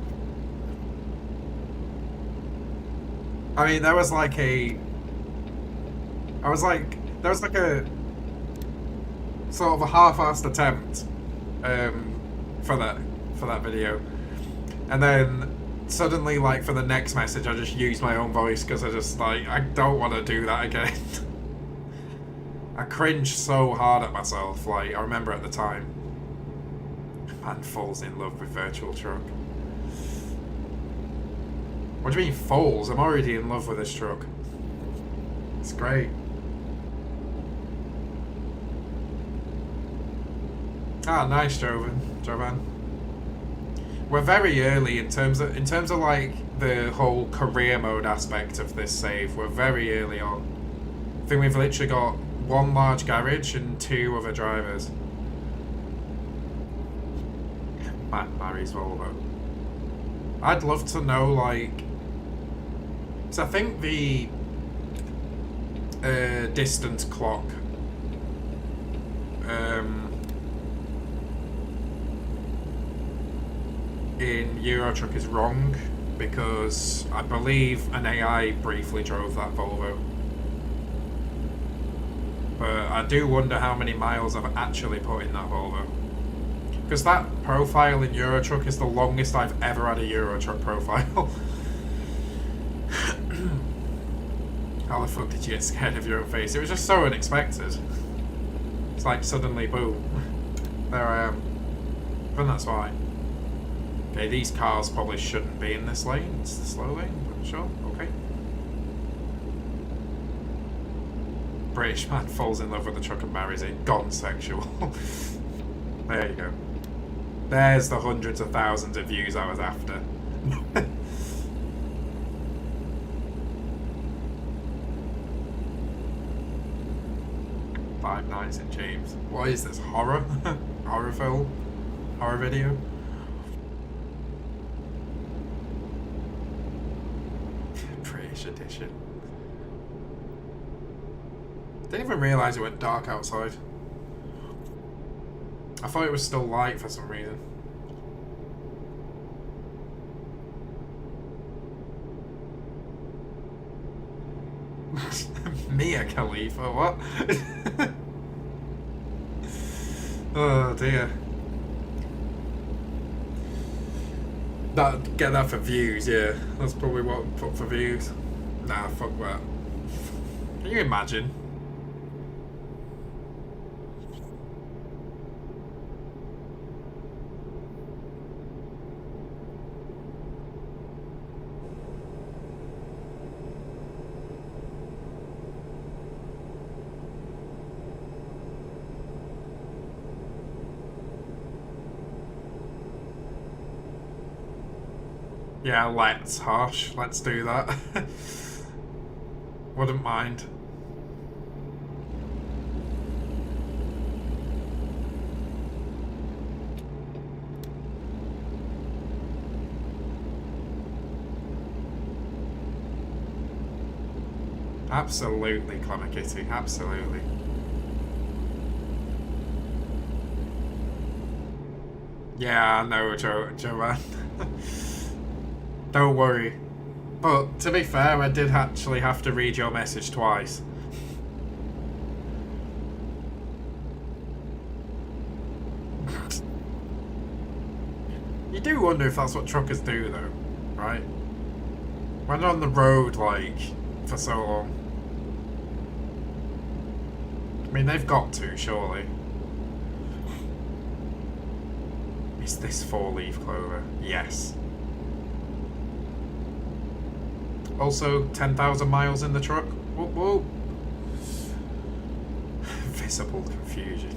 I mean, there was like a sort of a half-assed attempt for that video, and then suddenly, like for the next message, I just used my own voice because I just like I don't want to do that again. I cringed so hard at myself. Like I remember at the time, man falls in love with virtual truck. What do you mean falls? I'm already in love with this truck. It's great. Ah, nice, Jovan. We're very early in terms of like the whole career mode aspect of this save. We're very early on. I think we've literally got one large garage and 2 other drivers. Matt marries Volvo. I'd love to know like. So I think the distance clock in Euro Truck is wrong because I believe an AI briefly drove that Volvo. But I do wonder how many miles I've actually put in that Volvo. Because that profile in Euro Truck is the longest I've ever had a Euro Truck profile. How the fuck did you get scared of your own face? It was just so unexpected. It's like suddenly, boom. There I am. But that's why. Okay, these cars probably shouldn't be in this lane. It's the slow lane, but sure, okay. British man falls in love with the truck and marries it. Gone sexual. There you go. There's the hundreds of thousands of views I was after. 5 Nights at James. What is this? Horror? Horror film? Horror video? Didn't even realise it went dark outside. I thought it was still light for some reason. Mia Khalifa, what? Oh dear. Get that for views, yeah. That's probably what I'd put for views. Nah, fuck that. Can you imagine? Yeah, let's, harsh. Let's do that. Wouldn't mind. Absolutely, Clemmer Kitty. Absolutely. Yeah, I know, Joanne. Don't worry. But, to be fair, I did actually have to read your message twice. You do wonder if that's what truckers do, though, right? When they're on the road, like, for so long. I mean, they've got to, surely. Is this 4-leaf clover? Yes. Also, 10,000 miles in the truck. Whoop, whoop. Visible confusion.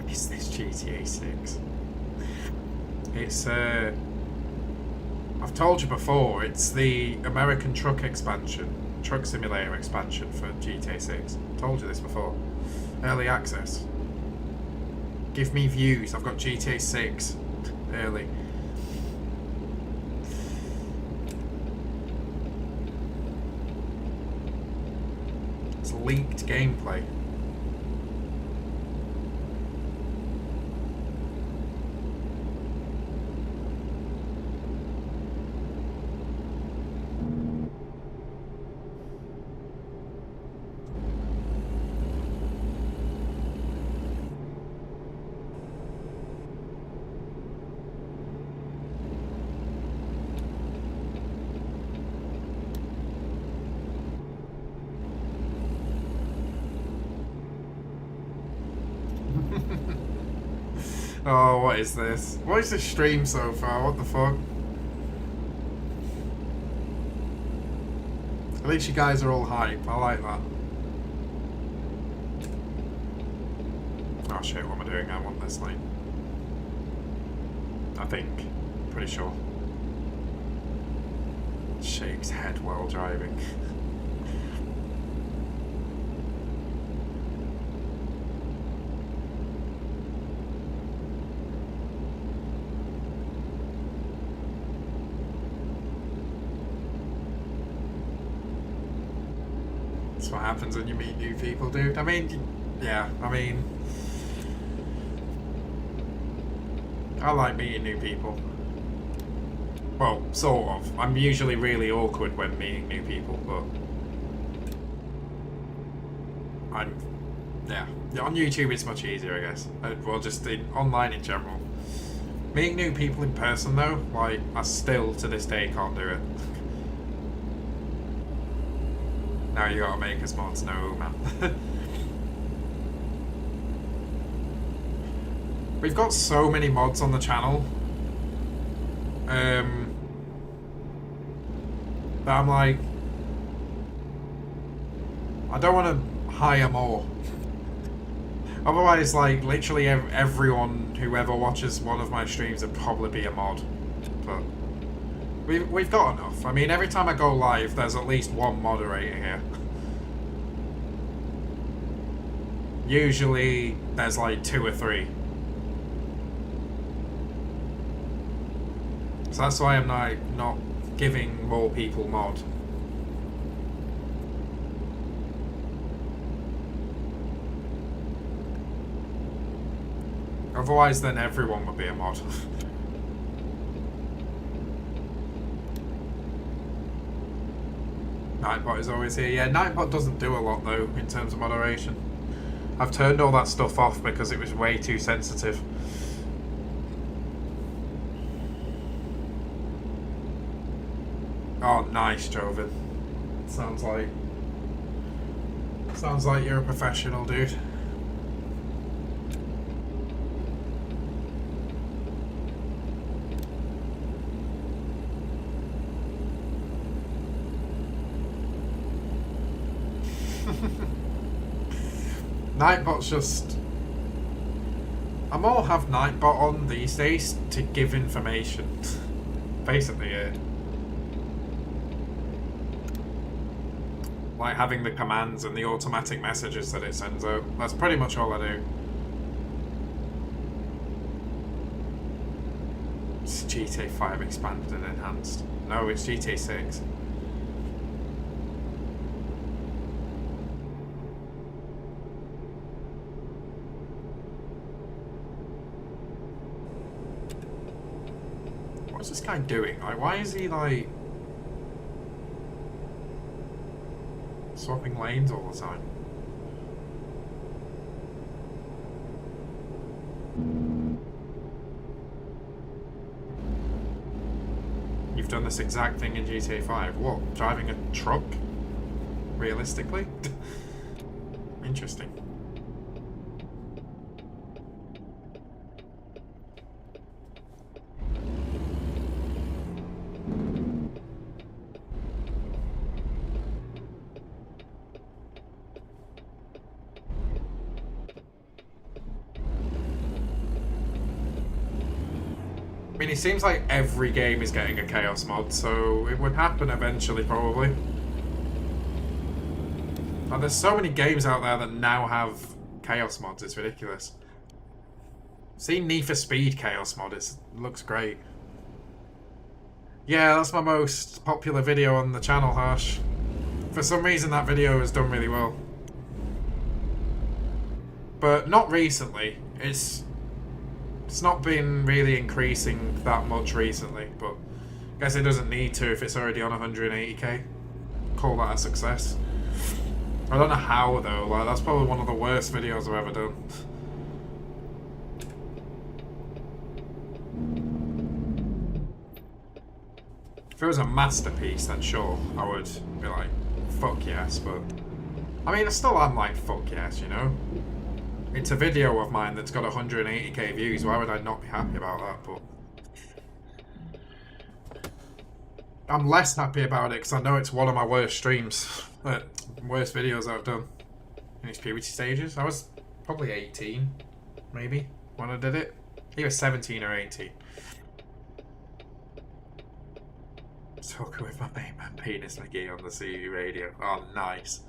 Is this GTA 6? It's, I've told you before, it's the American Truck expansion. Truck Simulator expansion for GTA 6. Told you this before. Early access. Give me views. I've got GTA 6 early. It's leaked gameplay. Oh, what is this? What is this stream so far? What the fuck? At least you guys are all hype. I like that. Oh shit, what am I doing? I want this lane. I think. Pretty sure. Shakes head while driving. What happens when you meet new people, dude. I mean, yeah, I mean, I like meeting new people. Well, sort of. I'm usually really awkward when meeting new people, but yeah, on YouTube it's much easier, I guess. Well, just online in general. Meeting new people in person, though, like, I still, to this day, can't do it. Now you gotta make us mods, no man. We've got so many mods on the channel. That I'm like, I don't want to hire more. Otherwise, like, literally everyone who ever watches one of my streams would probably be a mod. But we've got enough. I mean, every time I go live, there's at least one moderator here. Usually, there's like 2 or 3. So that's why I'm not giving more people mod. Otherwise, then everyone would be a mod. Nightbot is always here. Yeah, Nightbot doesn't do a lot though in terms of moderation. I've turned all that stuff off because it was way too sensitive. Oh, nice, Joven. Sounds like you're a professional, dude. Nightbot's just... I more have Nightbot on these days to give information. Basically, yeah. Like having the commands and the automatic messages that it sends out. That's pretty much all I do. It's GTA 5 expanded and enhanced. No, it's GTA 6. What's this guy doing? Like, why is he like swapping lanes all the time? You've done this exact thing in GTA 5. What? Driving a truck? Realistically? Interesting. I mean, it seems like every game is getting a Chaos mod, so it would happen eventually, probably. And there's so many games out there that now have Chaos mods, it's ridiculous. Seeing Need for Speed Chaos mod, it looks great. Yeah, that's my most popular video on the channel, Harsh. For some reason that video has done really well. But not recently. It's not been really increasing that much recently, but I guess it doesn't need to if it's already on 180k. Call that a success. I don't know how though, like that's probably one of the worst videos I've ever done. If it was a masterpiece, then sure, I would be like, fuck yes, but I mean I still am like, fuck yes, you know? It's a video of mine that's got 180k views, why would I not be happy about that? But I'm less happy about it because I know it's one of my worst streams, worst videos I've done in its puberty stages. I was probably 18, maybe, when I did it. He was 17 or 18. Talking with my main man Penis McGee on the CB radio. Oh, nice.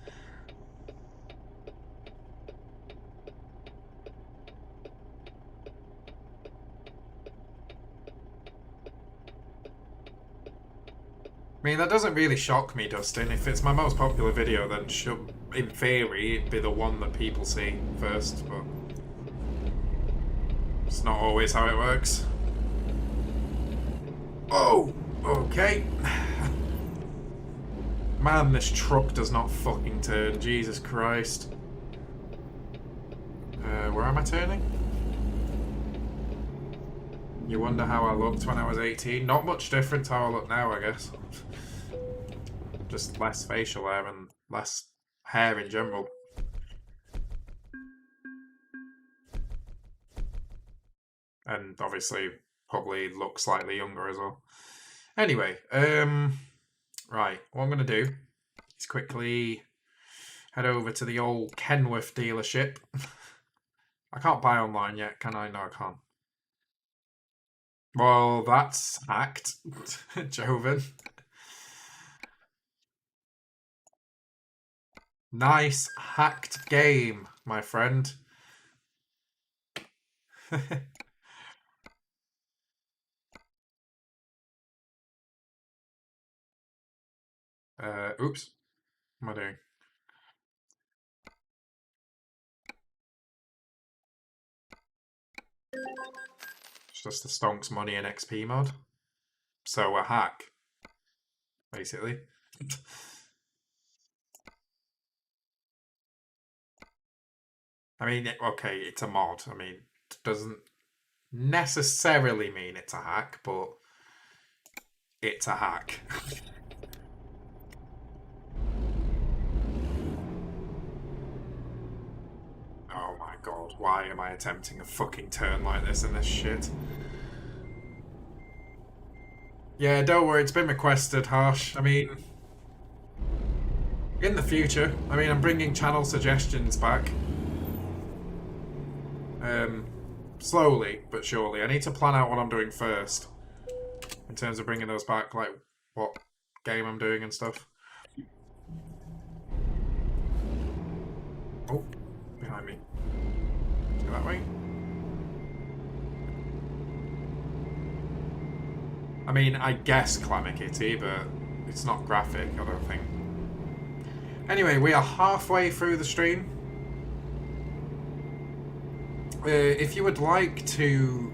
I mean, that doesn't really shock me, Dustin. If it's my most popular video, then should, in theory, it'd be the one that people see first, but it's not always how it works. Oh, okay. Man, this truck does not fucking turn. Jesus Christ. Where am I turning? You wonder how I looked when I was 18? Not much different how I look now, I guess. Just less facial hair and less hair in general. And obviously probably look slightly younger as well. Anyway, right, what I'm going to do is quickly head over to the old Kenworth dealership. I can't buy online yet, can I? No, I can't. Well, that's hacked, Joven. Nice hacked game, my friend. Oops. What am I doing? It's just the stonks money and XP mod. So a hack, basically. I mean, okay, it's a mod. I mean, it doesn't necessarily mean it's a hack, but it's a hack. Oh my god, why am I attempting a fucking turn like this in this shit? Yeah, don't worry, it's been requested, Harsh. I mean, in the future, I mean, I'm bringing channel suggestions back. Slowly but surely. I need to plan out what I'm doing first. In terms of bringing those back, like what game I'm doing and stuff. Oh, behind me. Go that way. I mean, I guess Clammy Kitty, but it's not graphic, I don't think. Anyway, we are halfway through the stream. If you would like to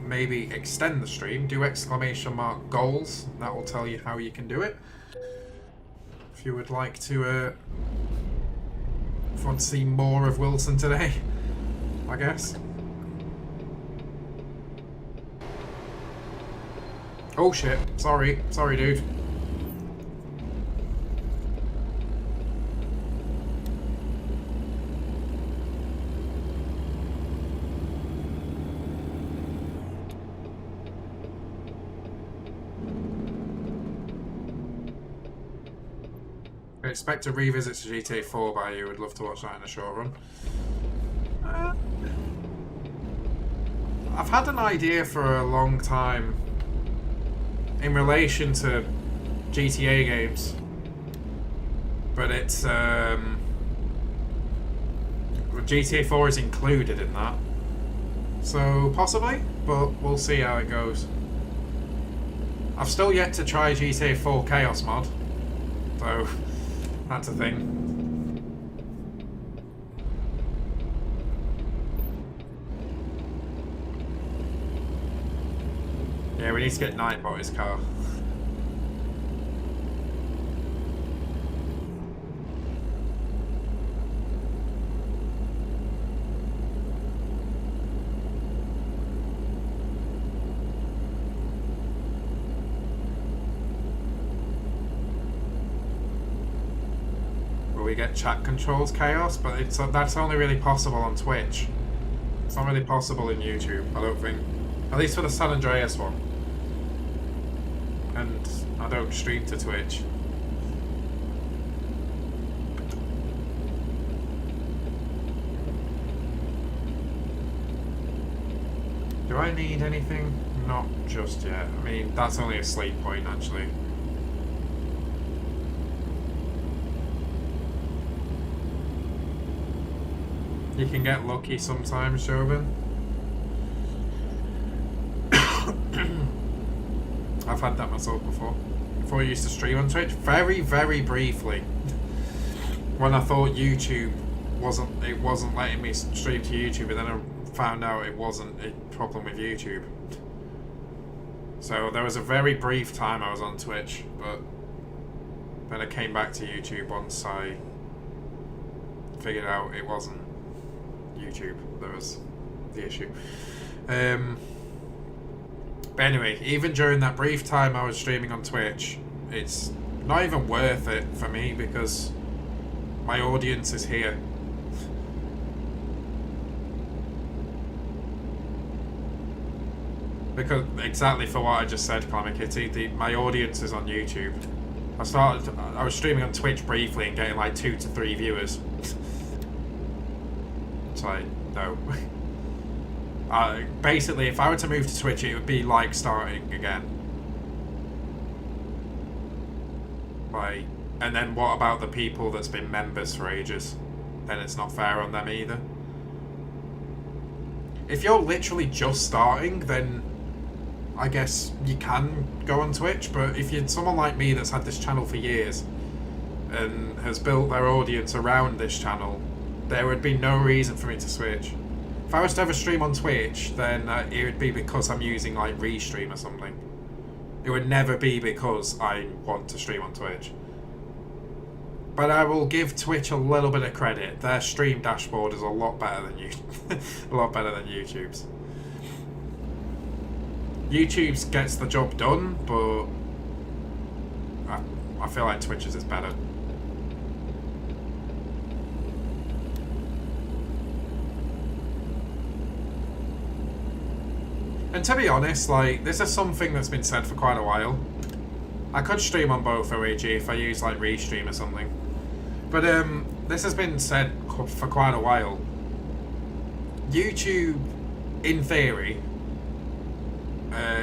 maybe extend the stream, do !goals. That will tell you how you can do it. If you would like to, if you want to see more of Wilson today, I guess. Oh shit, sorry, dude. I expect a revisit to GTA 4 by you. Would love to watch that in a short run. I've had an idea for a long time in relation to GTA games, but it's GTA 4 is included in that, so possibly, but we'll see how it goes. I've still yet to try GTA 4 Chaos mod, so that's a thing. Yeah, we need to get Nightbot his car. Will we get chat controls Chaos? But that's only really possible on Twitch. It's not really possible in YouTube, I don't think. At least for the San Andreas one. And I don't stream to Twitch. Do I need anything? Not just yet. I mean, that's only a sleep point, actually. You can get lucky sometimes, Joven. I've had that myself before. Before I used to stream on Twitch, very, very briefly. When I thought YouTube wasn't letting me stream to YouTube, and then I found out it wasn't a problem with YouTube. So there was a very brief time I was on Twitch, but then I came back to YouTube once I figured out it wasn't YouTube that was the issue. But anyway, even during that brief time I was streaming on Twitch, it's not even worth it for me because my audience is here. Because exactly for what I just said, Clammy Kitty, my audience is on YouTube. I was streaming on Twitch briefly and getting like 2 to 3 viewers. It's like, no. Basically, if I were to move to Twitch, it would be like starting again. Like, and then what about the people that's been members for ages? Then it's not fair on them either. If you're literally just starting, then I guess you can go on Twitch, but if you're someone like me that's had this channel for years and has built their audience around this channel, there would be no reason for me to switch. If I was to ever stream on Twitch, then it would be because I'm using like Restream or something. It would never be because I want to stream on Twitch. But I will give Twitch a little bit of credit. Their stream dashboard is a lot better than a lot better than YouTube's. YouTube's gets the job done, but I feel like Twitch's is better. And to be honest, like, this is something that's been said for quite a while. I could stream on both OAG if I use like Restream or something. But this has been said for quite a while. YouTube, in theory,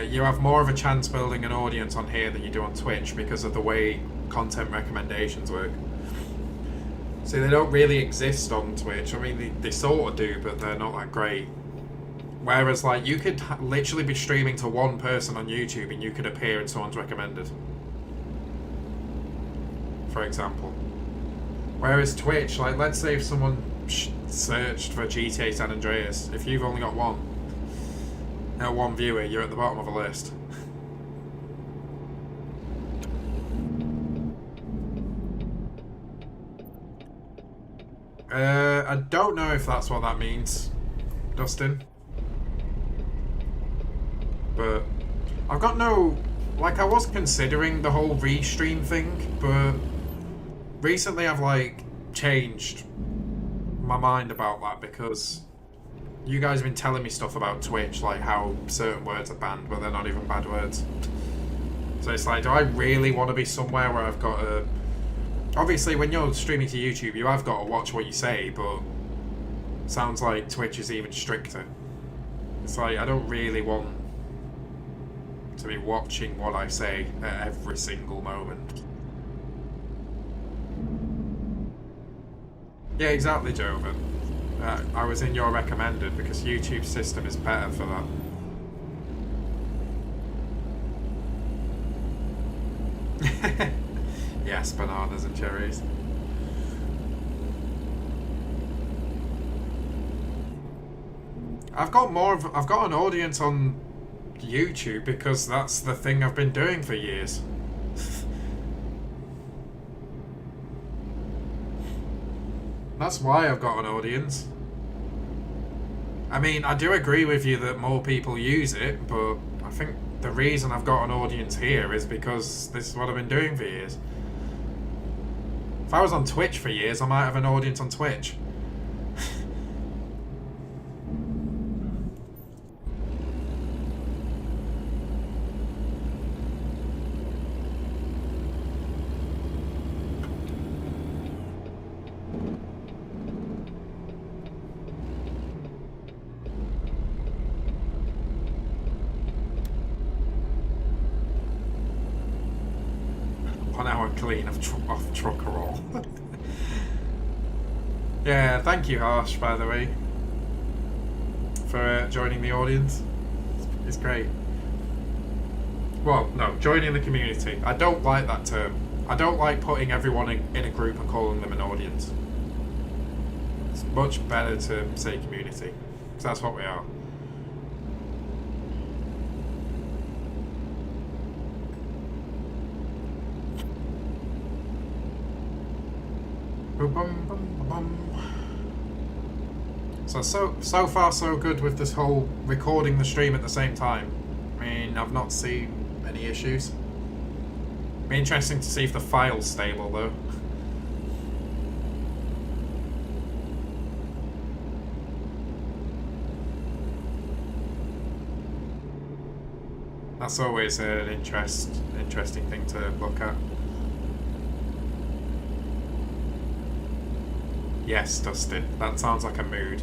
you have more of a chance building an audience on here than you do on Twitch because of the way content recommendations work. See, they don't really exist on Twitch. I mean, they sort of do, but they're not that great. Whereas, like, you could literally be streaming to one person on YouTube and you could appear in someone's recommended. For example. Whereas Twitch, like, let's say if someone searched for GTA San Andreas, if you've only got one viewer, you're at the bottom of a list. I don't know if that's what that means, Dustin. But I've got no... Like, I was considering the whole Restream thing, but recently I've, like, changed my mind about that because you guys have been telling me stuff about Twitch, like how certain words are banned, but they're not even bad words. So it's like, do I really want to be somewhere where I've got to... Obviously, when you're streaming to YouTube, you have got to watch what you say, but sounds like Twitch is even stricter. It's like, I don't really want to be watching what I say at every single moment. Yeah, exactly, Joven. I was in your recommended because YouTube's system is better for that. Yes, bananas and cherries. I've got an audience on YouTube because that's the thing I've been doing for years. That's why I've got an audience. I mean, I do agree with you that more people use it, but I think the reason I've got an audience here is because this is what I've been doing for years. If I was on Twitch for years, I might have an audience on Twitch. Clean off truck roll. Yeah, thank you, Harsh, by the way, for joining the audience. It's great. Well, no, joining the community. I don't like that term. I don't like putting everyone in a group and calling them an audience. It's much better to say community, because that's what we are. So far so good with this whole recording the stream at the same time. I mean, I've not seen any issues. Be interesting to see if the file's stable though. That's always an interesting thing to look at. Yes, Dustin. That sounds like a mood.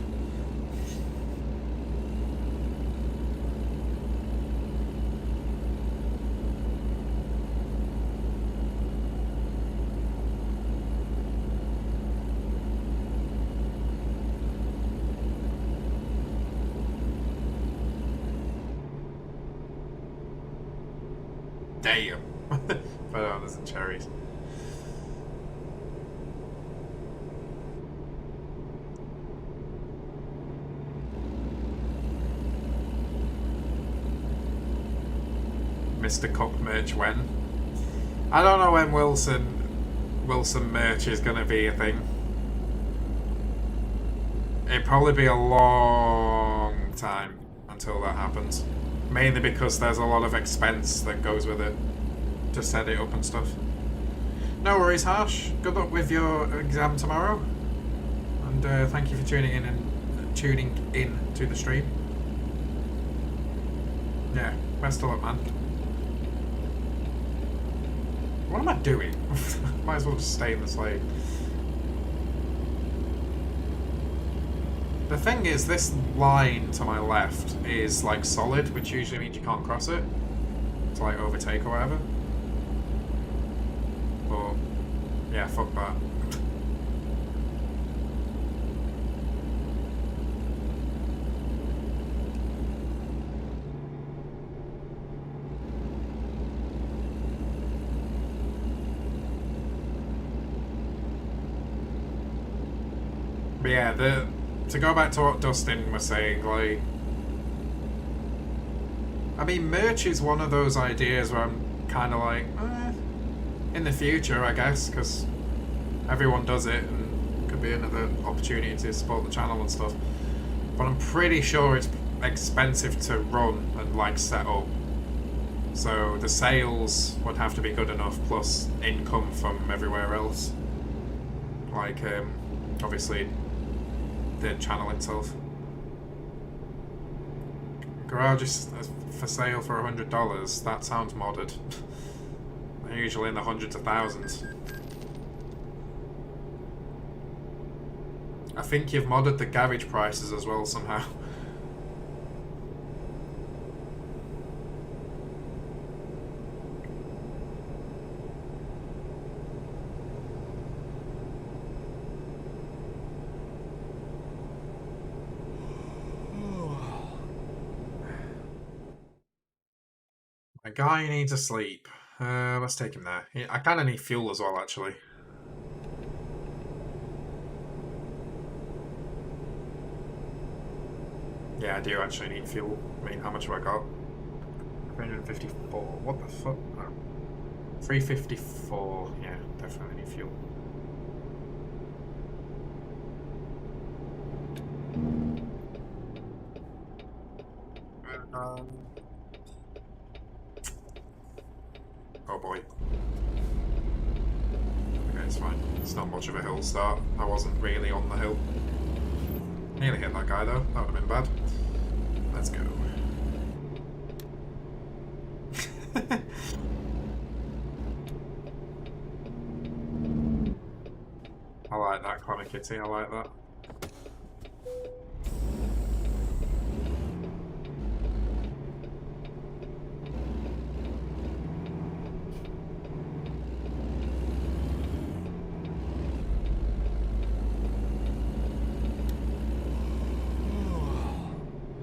Damn. Bananas and cherries. Mr. Cook merch when? I don't know when Wilson merch is gonna be a thing. It'd probably be a long time until that happens. Mainly because there's a lot of expense that goes with it to set it up and stuff. No worries, Harsh. Good luck with your exam tomorrow. And thank you for tuning in to the stream. Yeah, best of luck, man. What am I doing? Might as well just stay in the slate. The thing is, this line to my left is like solid, which usually means you can't cross it to like overtake or whatever. But yeah, fuck that. But yeah, to go back to what Dustin was saying, like, I mean, merch is one of those ideas where I'm kind of like, in the future, I guess, because everyone does it, and it could be another opportunity to support the channel and stuff. But I'm pretty sure it's expensive to run and, like, set up. So the sales would have to be good enough, plus income from everywhere else. Like, obviously, the channel itself. Garage is for sale for $100. That sounds modded. They're usually in the hundreds of thousands. I think you've modded the garage prices as well somehow. A guy needs a sleep. Let's take him there. I kind of need fuel as well, actually. Yeah, I do actually need fuel. I mean, how much have I got? 354. What the fuck? Oh. 354. Yeah, definitely need fuel. Oh boy. Okay, it's fine. It's not much of a hill start. I wasn't really on the hill. Nearly hit that guy though. That would have been bad. Let's go. I like that, Clammy Kitty. I like that.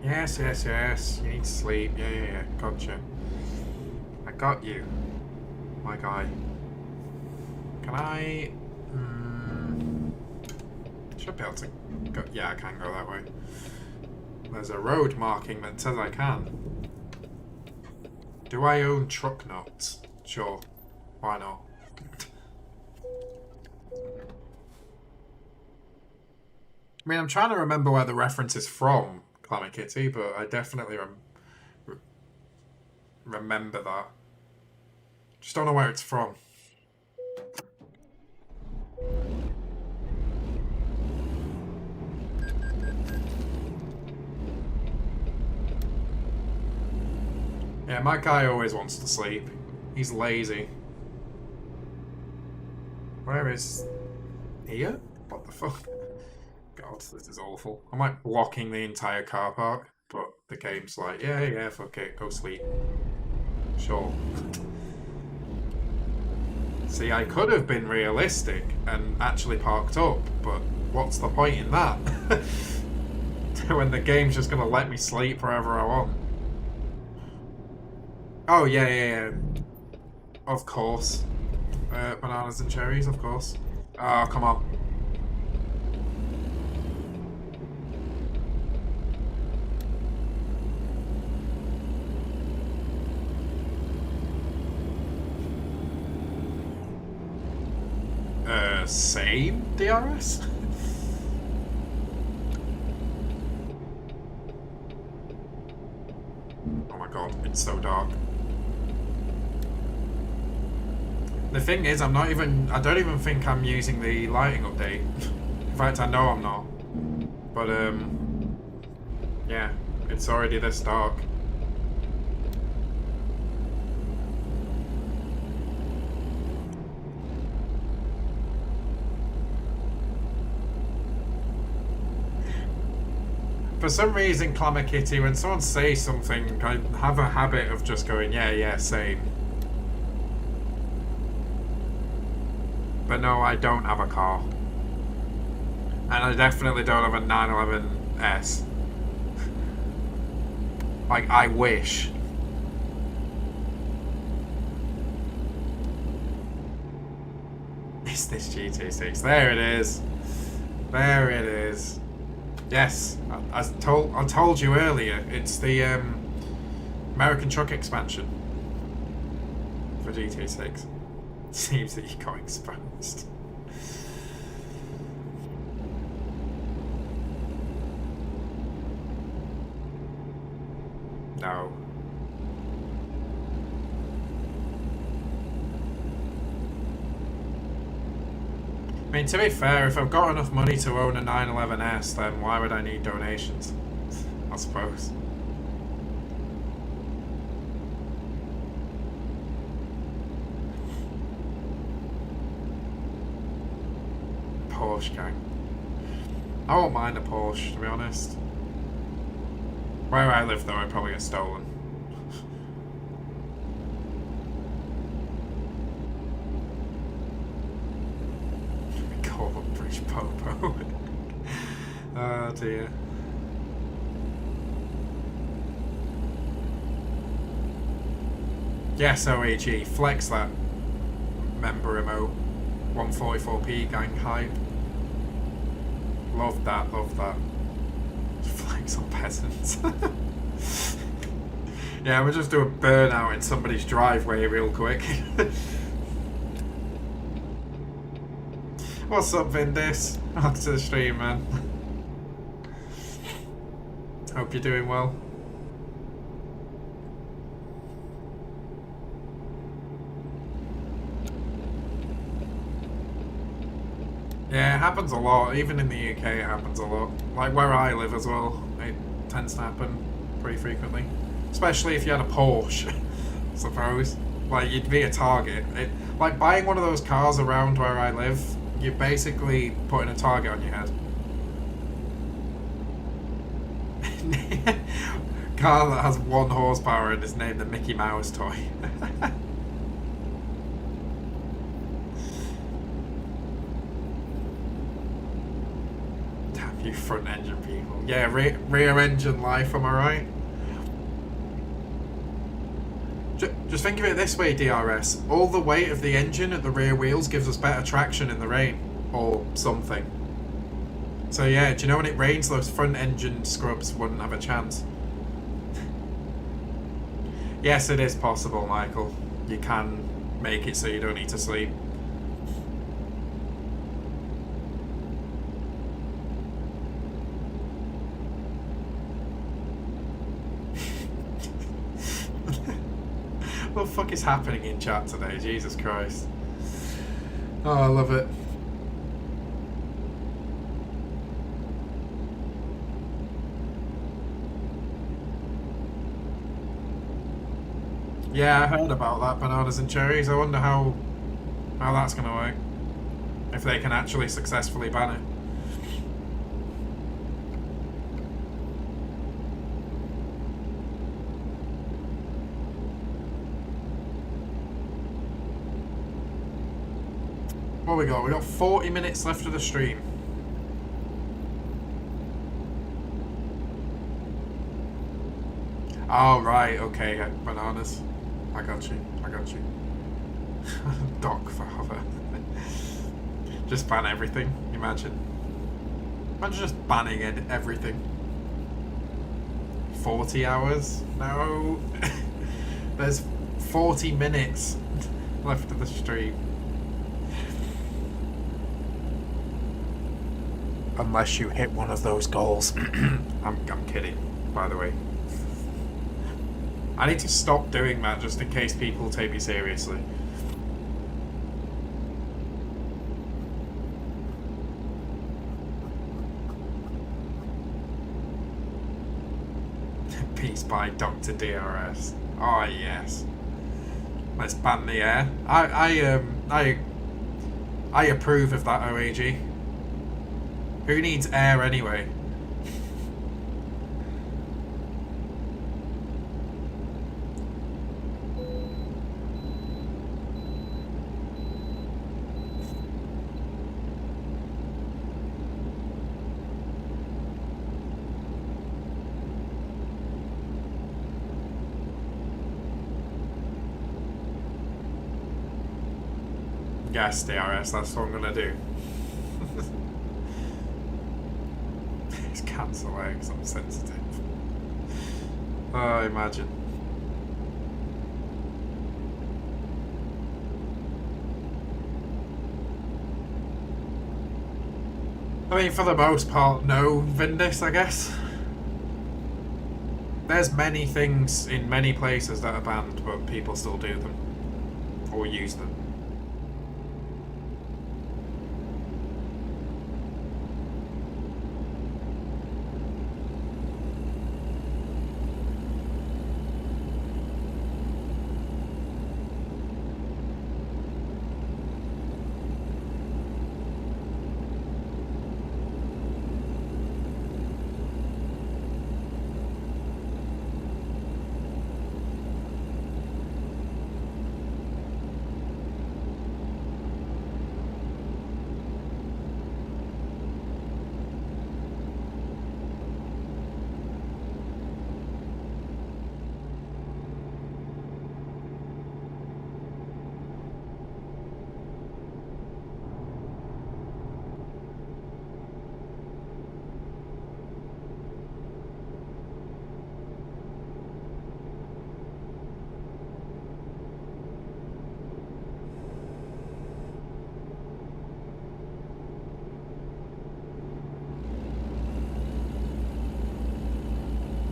Yes, yes, yes. You need sleep. Yeah. Gotcha. I got you, my guy. Can I... should be able to go... Yeah, I can go that way. There's a road marking that says I can. Do I own truck nuts? Sure. Why not? I mean, I'm trying to remember where the reference is from, Clammy Kitty, but I definitely remember that. Just don't know where it's from. Yeah, my guy always wants to sleep. He's lazy. Where is... Here? What the fuck? God, this is awful. I'm like blocking the entire car park, but the game's like, yeah, fuck it, go sleep. Sure. See, I could have been realistic and actually parked up, but what's the point in that? When the game's just gonna let me sleep wherever I want. Oh, yeah. Of course. Bananas and cherries, of course. Oh, come on. Same DRS? Oh my god, it's so dark. The thing is, I don't even think I'm using the lighting update. In fact, I know I'm not. But, yeah, it's already this dark. For some reason, Clamor Kitty, when someone says something, I have a habit of just going, yeah, same. But no, I don't have a car. And I definitely don't have a 911S. Like, I wish. Is this GT6? There it is. There it is. Yes, I told you earlier, it's the American Truck expansion for GT6. Seems that you got exposed. No. I mean, to be fair, if I've got enough money to own a 911S, then why would I need donations? I suppose. Porsche gang. I won't mind a Porsche, to be honest. Where I live, though, I'd probably get stolen. Bridge Popo. Oh dear. Yes, OAG, flex that member emote. 144p gang hype. Love that, love that. Flex on peasants. Yeah, we'll just do a burnout in somebody's driveway real quick. What's up, Vindis? Welcome to the stream, man. Hope you're doing well. Yeah, it happens a lot. Even in the UK, it happens a lot. Like where I live as well, it tends to happen pretty frequently. Especially if you had a Porsche, I suppose. Like, you'd be a target. Like, buying one of those cars around where I live, you're basically putting a target on your head. Car that has 1 horsepower and is named the Mickey Mouse toy. Damn you front engine people. Yeah, rear engine life, am I right? Just think of it this way, DRS. All the weight of the engine at the rear wheels gives us better traction in the rain. Or something. So yeah, do you know when it rains, those front engine scrubs wouldn't have a chance? Yes, it is possible, Michael. You can make it so you don't need to sleep. What the fuck is happening in chat today? Jesus Christ. Oh, I love it. Yeah, I heard about that, bananas and cherries. I wonder how that's going to work. If they can actually successfully ban it. What we got? We got 40 minutes left of the stream. Oh, right, okay, bananas. I got you. Doc father. Just ban everything. Imagine. Imagine just banning everything. 40 hours? No. There's 40 minutes left of the stream. Unless you hit one of those goals. I'm kidding, by the way. I need to stop doing that just in case people take me seriously. Peace by Dr. DRS. Oh yes. Let's ban the air. I approve of that, OAG. Who needs air anyway? Yes, DRS, that's what I'm gonna do. It's cancel eggs, I'm sensitive. Oh, imagine. I mean, for the most part, no Vindis, I guess. There's many things in many places that are banned, but people still do them. Or use them.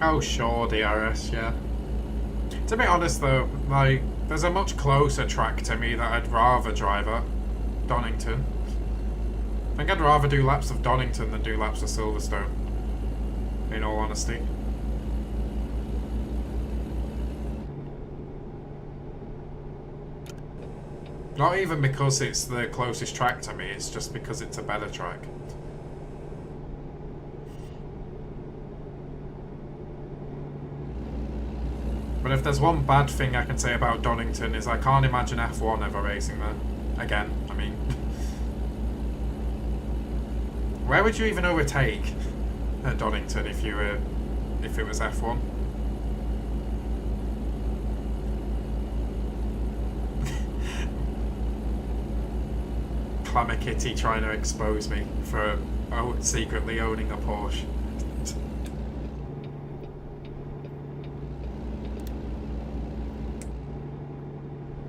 Oh sure, DRS, yeah. To be honest though, like, there's a much closer track to me that I'd rather drive at. Donington. I think I'd rather do laps of Donington than do laps of Silverstone. In all honesty. Not even because it's the closest track to me, it's just because it's a better track. But if there's one bad thing I can say about Donington is I can't imagine F1 ever racing there. Again, I mean. Where would you even overtake at Donington if it was F1? Clamor Kitty trying to expose me for secretly owning a Porsche.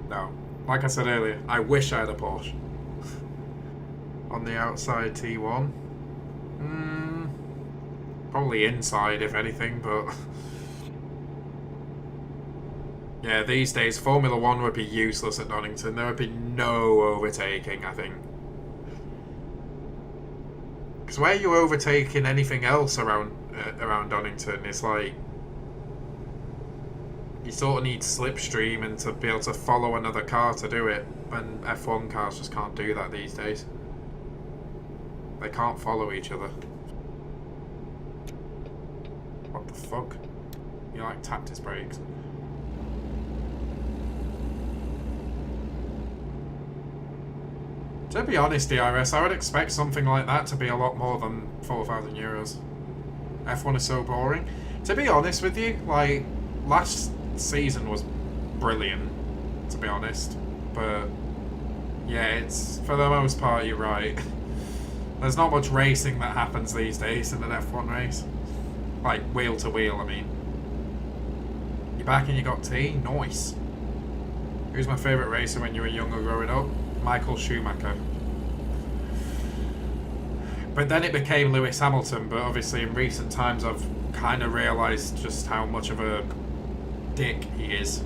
No. Like I said earlier, I wish I had a Porsche. On the outside T1. Probably inside if anything, but... yeah, these days Formula 1 would be useless at Donington. There would be no overtaking, I think. Because where you overtaking anything else around Donington is like... you sort of need slipstream and to be able to follow another car to do it. And F1 cars just can't do that these days. They can't follow each other. What the fuck? You like tapped his brakes. To be honest, DRS, I would expect something like that to be a lot more than €4,000. F1 is so boring. To be honest with you, like, last season was brilliant, to be honest. but yeah, it's, for the most part, you're right. There's not much racing that happens these days in an F1 race. Like, wheel to wheel, I mean. You're back and you got tea? Nice. Who's my favourite racer when you were younger growing up? Michael Schumacher. But then it became Lewis Hamilton, but obviously in recent times I've kind of realised just how much of a dick he is.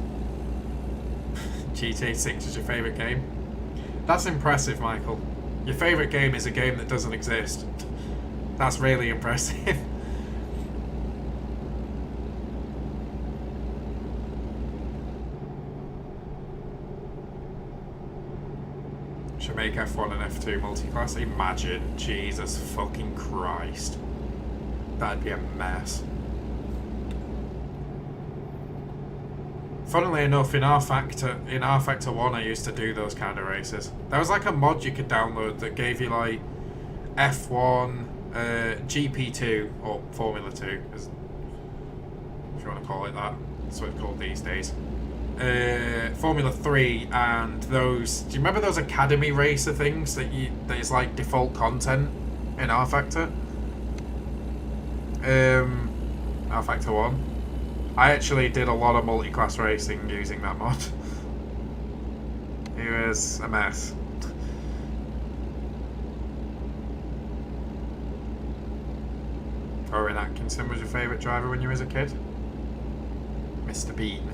GTA 6 is your favourite game? That's impressive, Michael. Your favourite game is a game that doesn't exist. That's really impressive. Should make F1 and F2 multi-class. Imagine. Jesus fucking Christ. That'd be a mess. Funnily enough, in R Factor 1 I used to do those kind of races. There was like a mod you could download that gave you like F1, GP2, or Formula 2, if you want to call it that. That's what it's called these days. Formula 3 and those... Do you remember those Academy Racer things that is like default content in R Factor? R Factor 1. I actually did a lot of multi-class racing using that mod. It was a mess. Owen Atkinson was your favourite driver when you was a kid? Mr. Bean.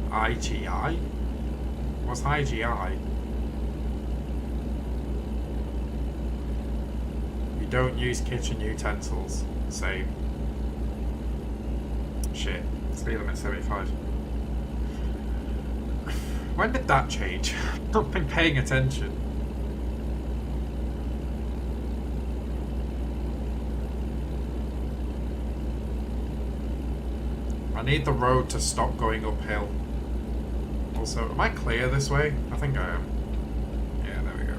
IGI? What's IGI? You don't use kitchen utensils. Same. Shit. Speed limit 75. When did that change? I've not been paying attention. I need the road to stop going uphill. Also, am I clear this way? I think I am. Yeah, there we go.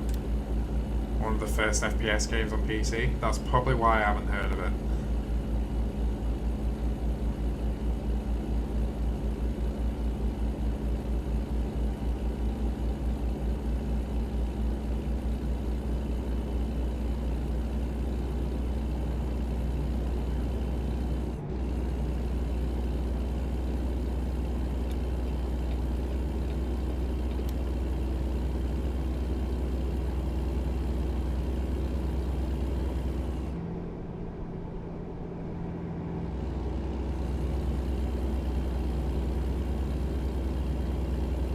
One of the first FPS games on PC. That's probably why I haven't heard of it.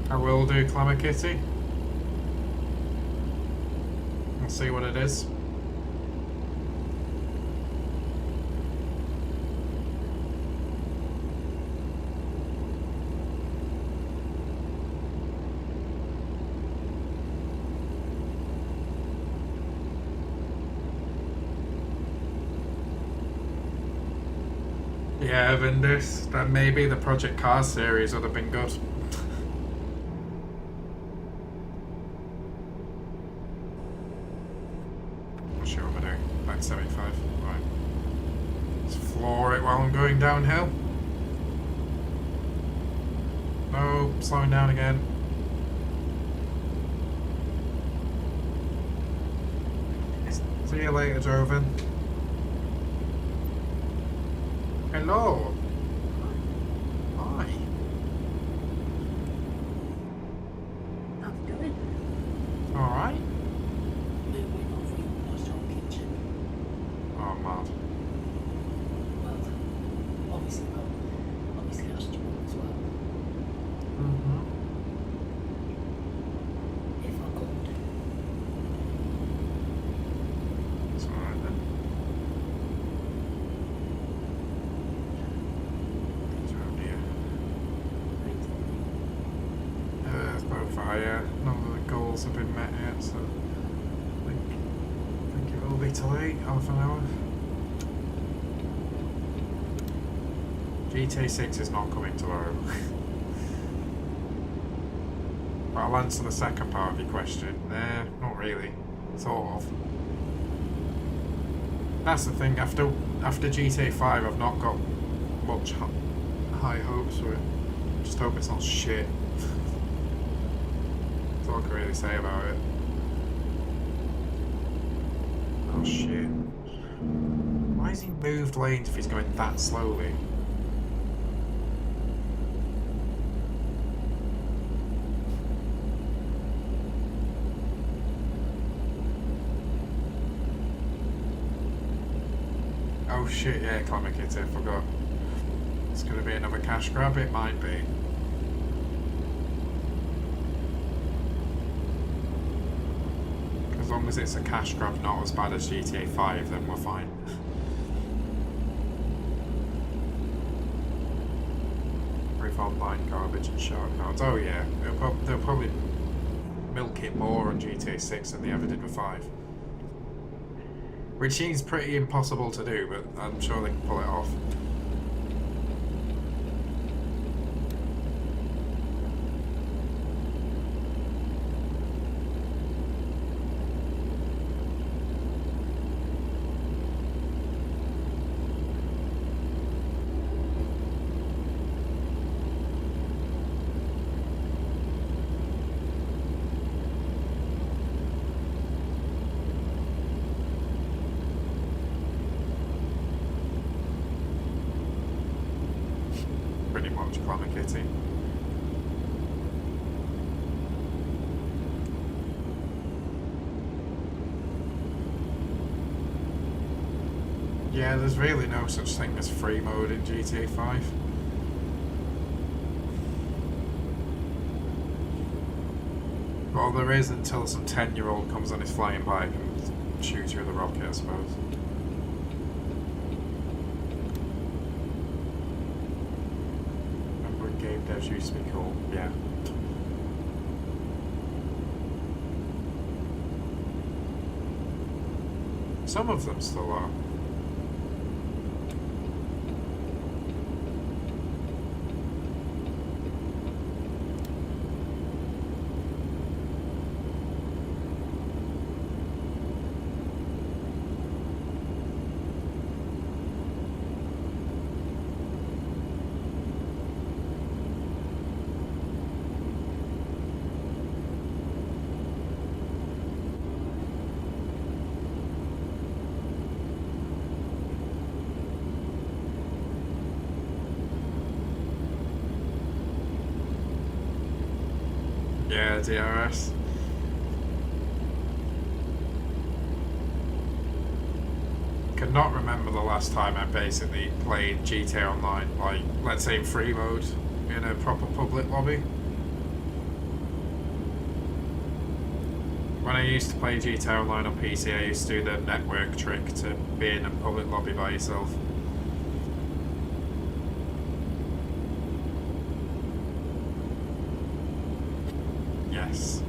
I will do Clamor Kitty. We'll see what it is. Yeah, Vindus, that maybe the Project Cars series would have been good. Sure, I'm doing like 75. Right. Let's floor it while I'm going downhill. No, slowing down again. See you later, Joven. Hello. Hi. How you doing? All right. Oh, mad. Well, obviously that's Jimmeh as well. Mm-hmm. If I could. It's alright then. Oh dear. It's about fire. None of the goals have been met yet, so I think it will be till 8, half an hour. GTA 6 is not coming tomorrow. But I'll answer the second part of your question. Nah, not really. Sort of. That's the thing. After GTA 5, I've not got much high hopes for it. Just hope it's not shit. That's all I can really say about it. Oh shit. Why has he moved lanes if he's going that slowly? Oh shit, yeah, Climate Kitty, I forgot. It's gonna be another cash grab, it might be. As long as it's a cash grab not as bad as GTA 5, then we're fine. With online garbage and shark cards. Oh yeah, they'll probably milk it more on GTA 6 than they ever did with 5. Which seems pretty impossible to do, but I'm sure they can pull it off. Pretty much, Climate Kitty. Yeah, there's really no such thing as free mode in GTA 5. Well, there is until some 10-year-old comes on his flying bike and shoots you with a rocket, I suppose. Remember when game devs used to be cool? Yeah. Some of them still are. Yeah, DRS. Cannot remember the last time I basically played GTA Online, like, let's say in free mode, in a proper public lobby. When I used to play GTA Online on PC, I used to do the network trick to be in a public lobby by yourself. Yes.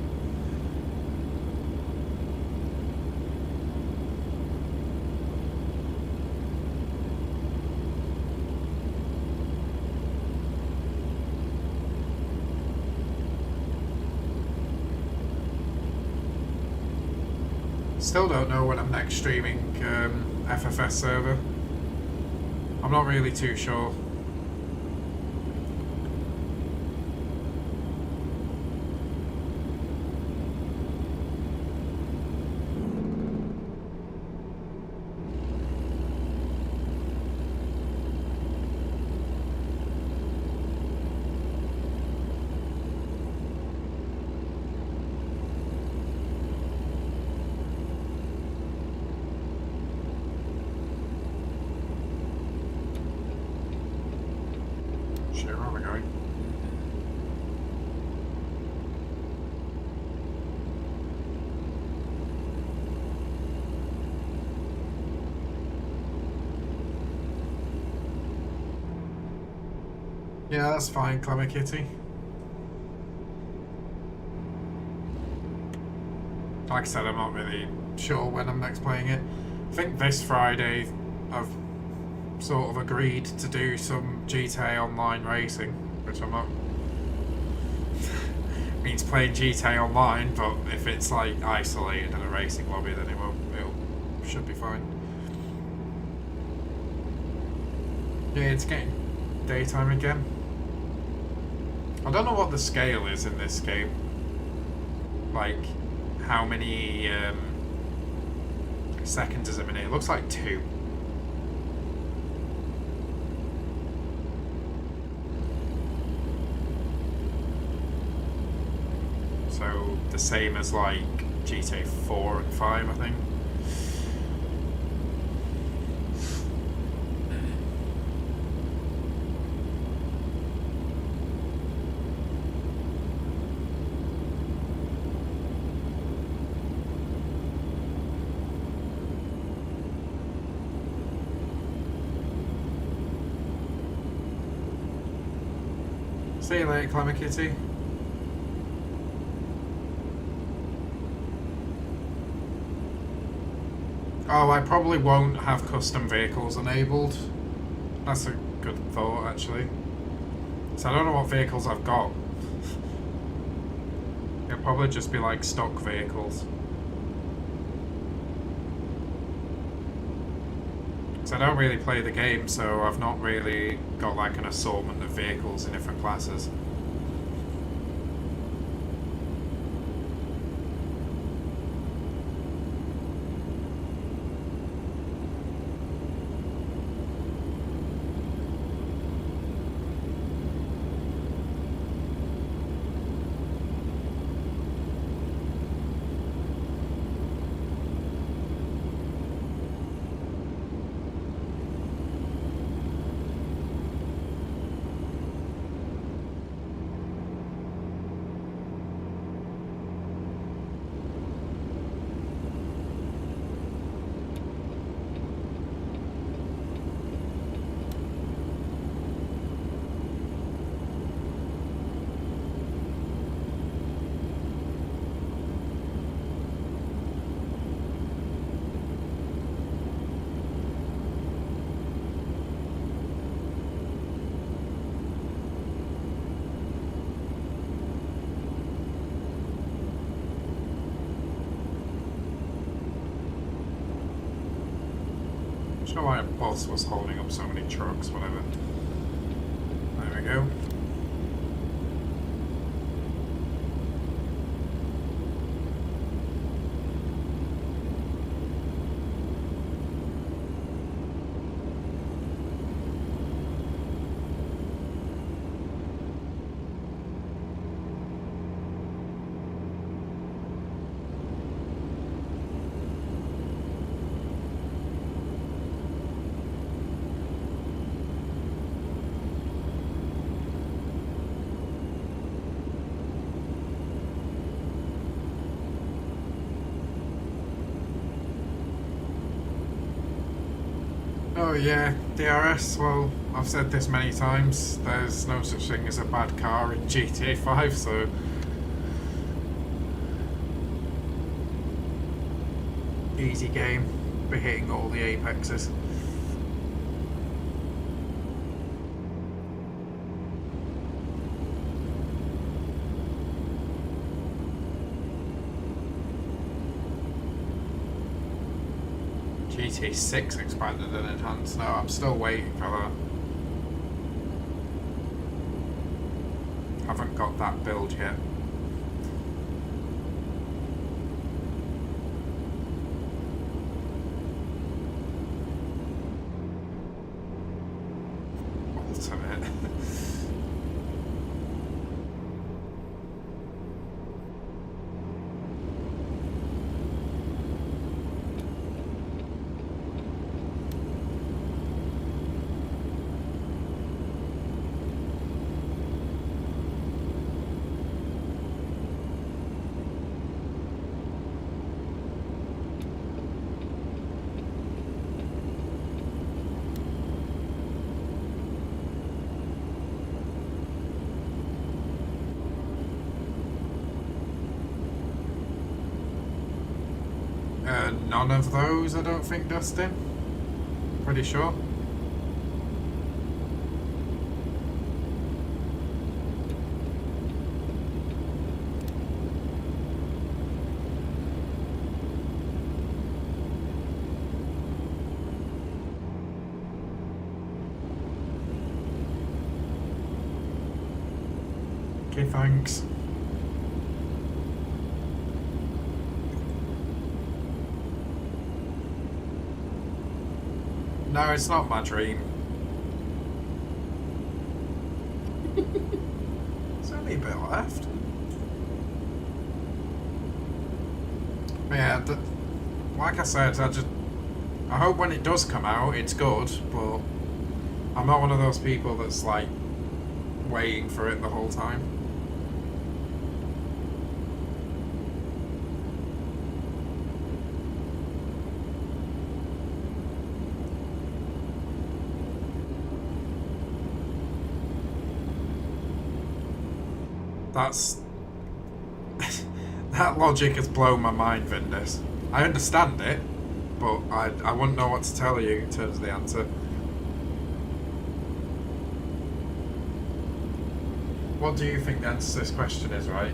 Still don't know when I'm next streaming FFS server. I'm not really too sure. Where are we going? Yeah, that's fine, Clemmer Kitty. Like I said, I'm not really sure when I'm next playing it. I think this Friday I've sort of agreed to do some GTA Online racing, which I'm not... means playing GTA Online, but if it's like isolated in a racing lobby, then it should be fine. Yeah, it's getting daytime again. I don't know what the scale is in this game. Like, how many seconds is a minute? It looks like 2. So the same as like GTA 4 and 5, I think. See you later, Clemmer Kitty. Oh, I probably won't have custom vehicles enabled. That's a good thought, actually. So I don't know what vehicles I've got. It'll probably just be like stock vehicles. Because I don't really play the game, so I've not really got like an assortment of vehicles in different classes. I don't know why a boss was holding up so many trucks, whatever. There we go. Oh yeah, DRS, well, I've said this many times, there's no such thing as a bad car in GTA 5, so... Easy game, be hitting all the apexes. GTA 6 expanded and enhanced. No, I'm still waiting for that. Haven't got that build yet. Ultimate. None of those, I don't think, Dustin. Pretty sure. Okay, thanks. No, it's not my dream. There's only a bit left. Yeah, like I said, I hope when it does come out, it's good, but I'm not one of those people that's like waiting for it the whole time. That's... that logic has blown my mind, Vindis. I understand it, but I wouldn't know what to tell you in terms of the answer. What do you think the answer to this question is, right?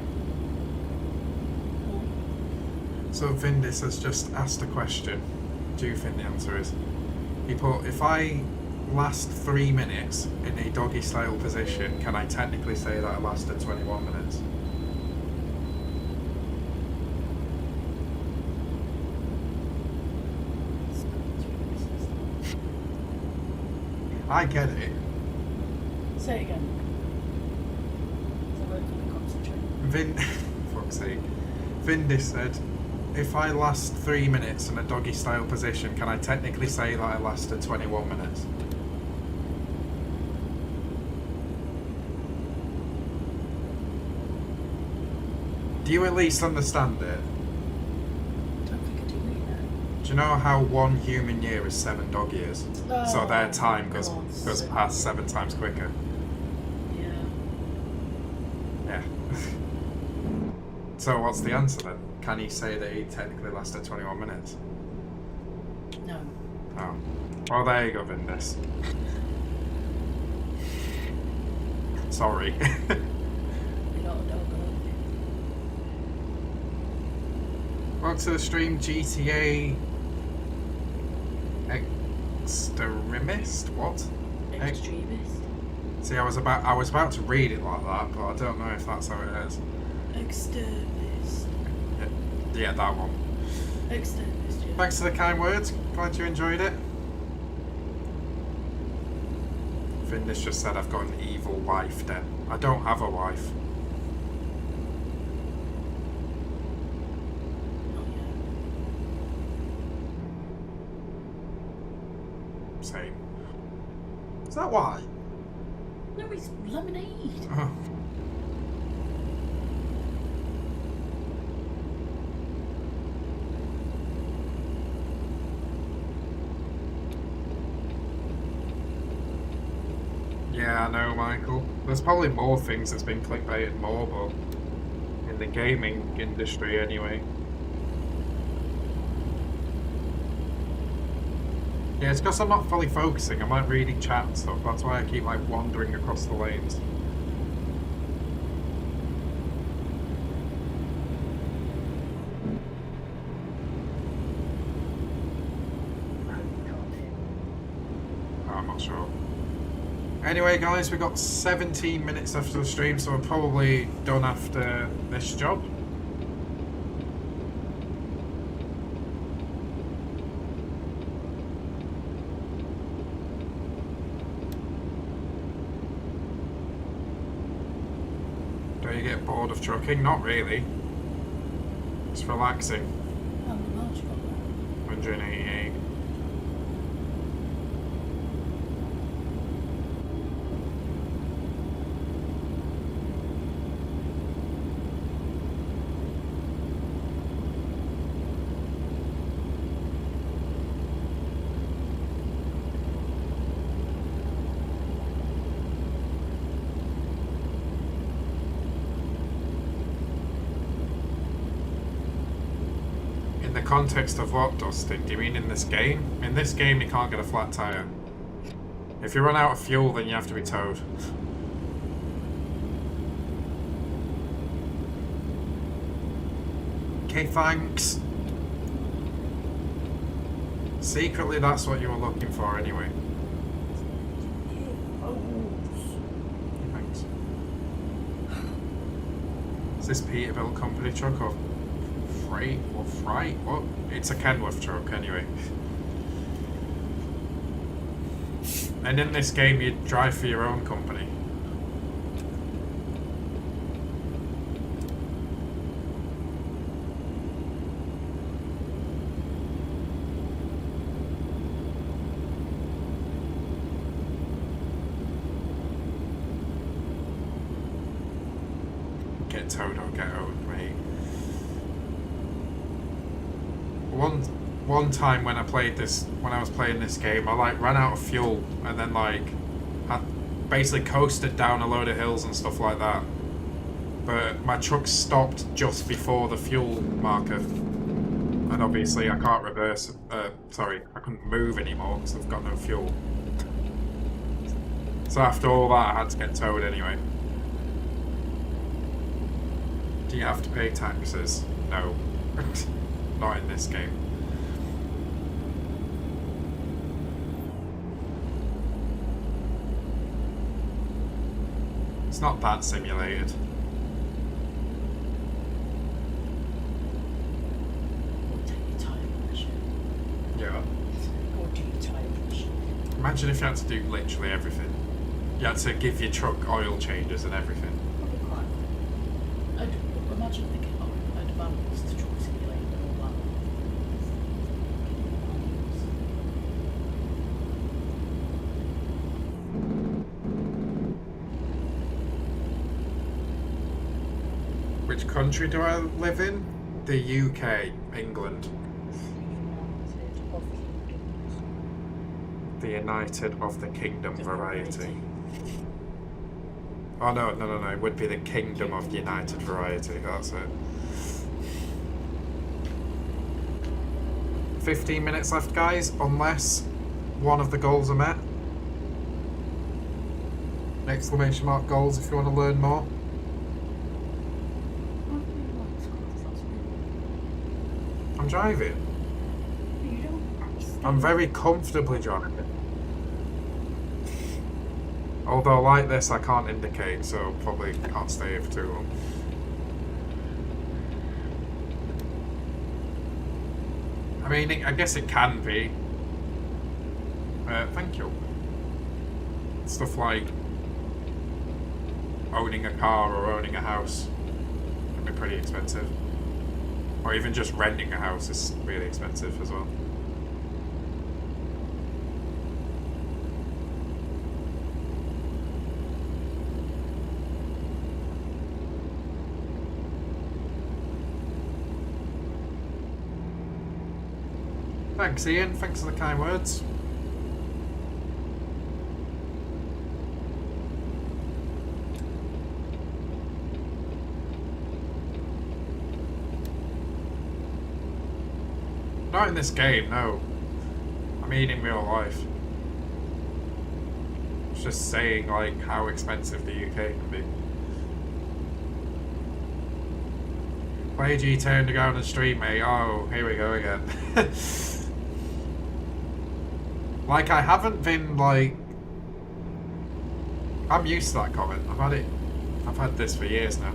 So Vindis has just asked a question. What do you think the answer is? He put, if I last 3 minutes in a doggy style position, can I technically say that I lasted 21 minutes? I get it. Say it again. So I can concentrate. Fuck's sake. Vindis said, if I last 3 minutes in a doggy style position, can I technically say that I lasted 21 minutes? Do you at least understand it? I don't think I do either. Do you know how 1 human year is 7 dog years? Oh, So their time goes God. past 7 times quicker. Yeah. Yeah. So what's the answer then? Can he say that he technically lasted 21 minutes? No. Oh. Well, there you go, Vindis. Sorry. You're not a dog, are you? Welcome to the stream, GTA Extremist? What? Extremist. See, I was about to read it like that, but I don't know if that's how it is. Extremist. Yeah, that one. Extremist, yeah. Thanks for the kind words. Glad you enjoyed it. Vindis just said I've got an evil wife then. I don't have a wife. Oh, yeah. Same. Is that why? No, it's lemonade. Oh. Yeah, I know, Michael. There's probably more things that's been clickbaited more, but in the gaming industry anyway. Yeah, it's because I'm not fully focusing. I'm like reading chat and stuff. That's why I keep like wandering across the lanes. Oh, I'm not sure. Anyway, guys, we've got 17 minutes after the stream, so we're probably done after this job. Do you get bored of trucking? Not really. It's relaxing. How many miles you got there? 188. In the context of what, Dustin? Do you mean in this game? In this game, you can't get a flat tyre. If you run out of fuel, then you have to be towed. Okay, thanks. Secretly, that's what you were looking for anyway. Thanks. this Peterbilt company truck or freight or freight? What? It's a Kenworth truck anyway. And in this game, you drive for your own company. Get towed or get owned, mate. One time when I was playing this game, I like ran out of fuel and then like I basically coasted down a load of hills and stuff like that. But my truck stopped just before the fuel marker, and obviously I can't reverse. Sorry, I couldn't move anymore because I've got no fuel. So after all that, I had to get towed anyway. Do you have to pay taxes? No, not in this game. It's not that simulated. Yeah. Imagine if you had to do literally everything. You had to give your truck oil changes and everything. I'd imagine they get advanced truck simulator and all that. Which country do I live in? The UK, England. The United of the Kingdom variety. Oh no, it would be the Kingdom of United variety, that's it. 15 minutes left, guys, unless one of the goals are met. Exclamation mark goals if you want to learn more. I'm driving. I'm very comfortably driving. Although like this I can't indicate, so probably can't stay here for too long. I mean, I guess it can be. Thank you. Stuff like owning a car or owning a house can be pretty expensive. Or even just renting a house is really expensive as well. Thanks, Ian. Thanks for the kind words. Not in this game, no. I mean in real life. It's just saying, like, how expensive the UK can be. Play GTA Underground and stream, mate. Oh, here we go again. Like, I haven't been, like... I'm used to that comment. I've had this for years now.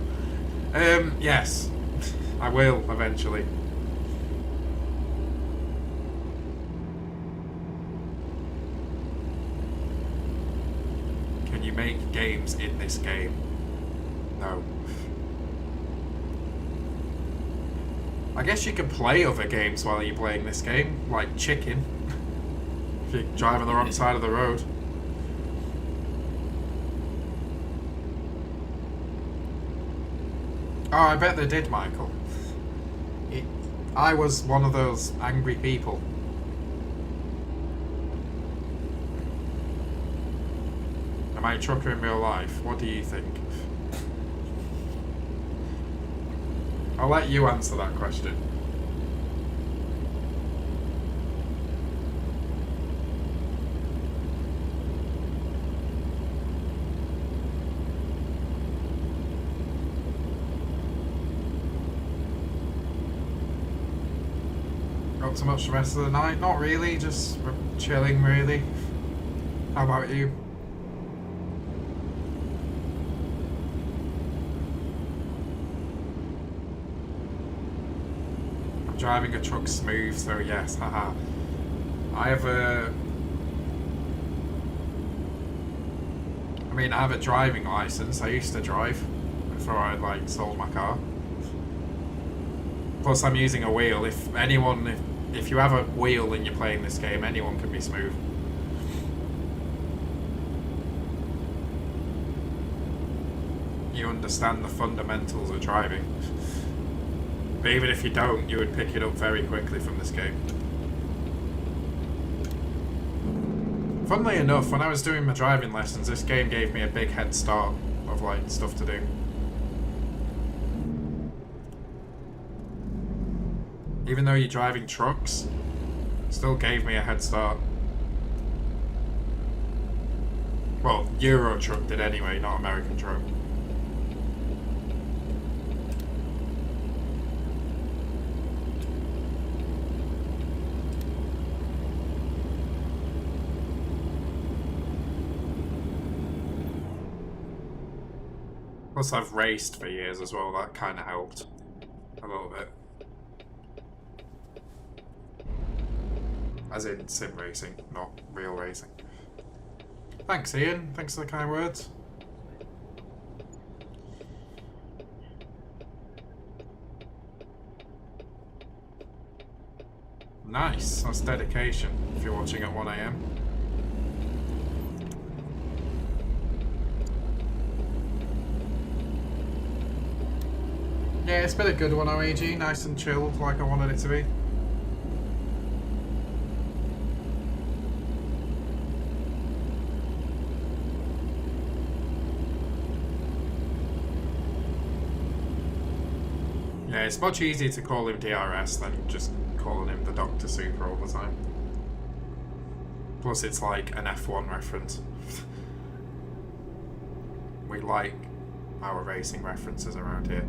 Yes. I will, eventually. Can you make games in this game? No. I guess you can play other games while you're playing this game, like Chicken. If you're driving on the wrong side of the road. Oh, I bet they did, Michael. I was one of those angry people. Am I a trucker in real life? What do you think? I'll let you answer that question. Up to much the rest of the night? Not really, just chilling really. How about you? driving a truck smooth, so yes, haha. I have a... I mean, I have a driving license. I used to drive before I, like, sold my car. Plus, I'm using a wheel. If you have a wheel and you're playing this game, anyone can be smooth. You understand the fundamentals of driving. But even if you don't, you would pick it up very quickly from this game. Funnily enough, when I was doing my driving lessons, this game gave me a big head start of, like, stuff to do. Even though you're driving trucks, it still gave me a head start. Well, Euro truck did anyway, not American truck. Plus, I've raced for years as well, that kind of helped a little bit. As in sim racing, not real racing. Thanks, Ian. Thanks for the kind words. Nice, that's dedication if you're watching at 1 AM. Yeah, it's been a good one, OAG. Nice and chilled, like I wanted it to be. Yeah, it's much easier to call him DRS than just calling him the Dr. Super all the time. Plus, it's like an F1 reference. We like our racing references around here.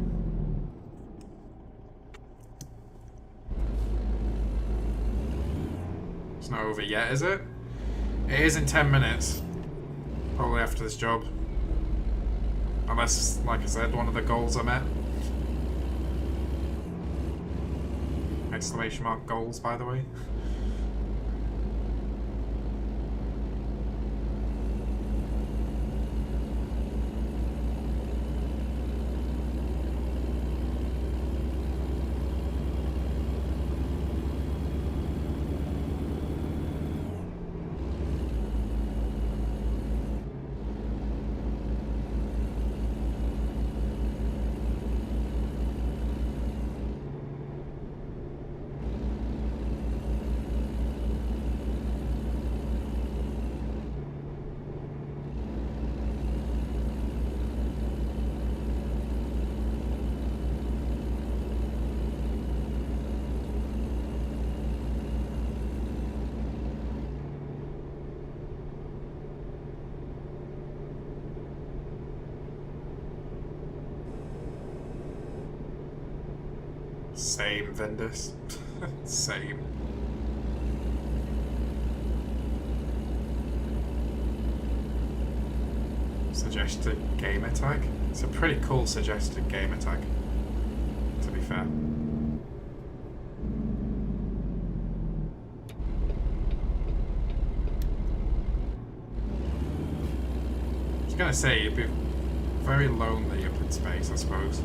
It's not over yet, is it? It is in 10 minutes. Probably after this job. Unless, like I said, one of the goals are met. Exclamation mark goals, by the way. Same, Vendus. Same. Suggested gamer tag? It's a pretty cool suggested gamer tag, to be fair. I was gonna say, you'd be very lonely up in space, I suppose.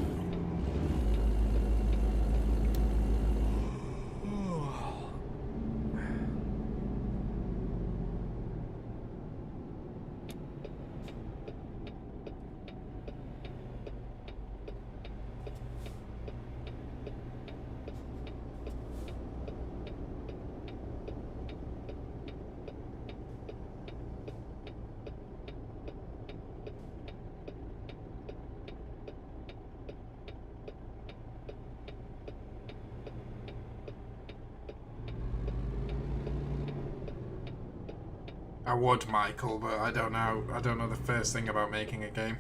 I would, Michael, but I don't know. I don't know the first thing about making a game.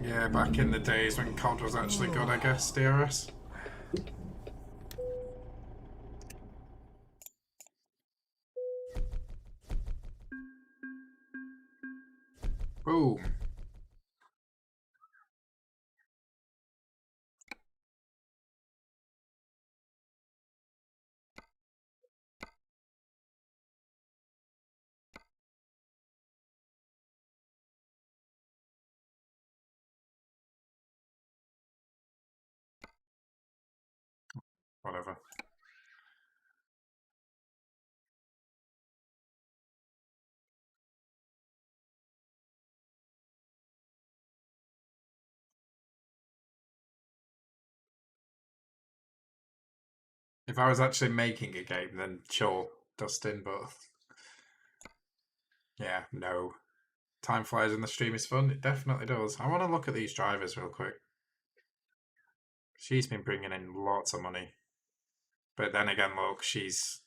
Yeah, back in the days when COD was actually good, I guess, DRS. Boom. Whatever. If I was actually making a game, then sure, Dustin, but yeah, no. Time flies in the stream is fun. It definitely does. I want to look at these drivers real quick. She's been bringing in lots of money. But then again, look, she's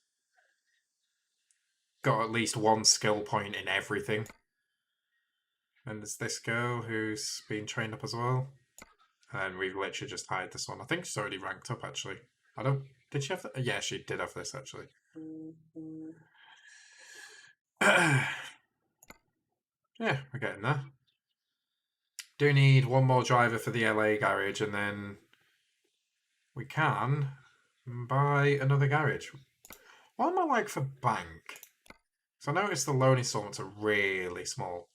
got at least one skill point in everything. And there's this girl who's been trained up as well. And we've literally just hired this one. I think she's already ranked up, actually. I don't... Did she have... Yeah, she did have this, actually. Yeah, we're getting there. Do need one more driver for the LA garage, and then we can buy another garage. What am I like for bank? So I noticed the loan installments are really small.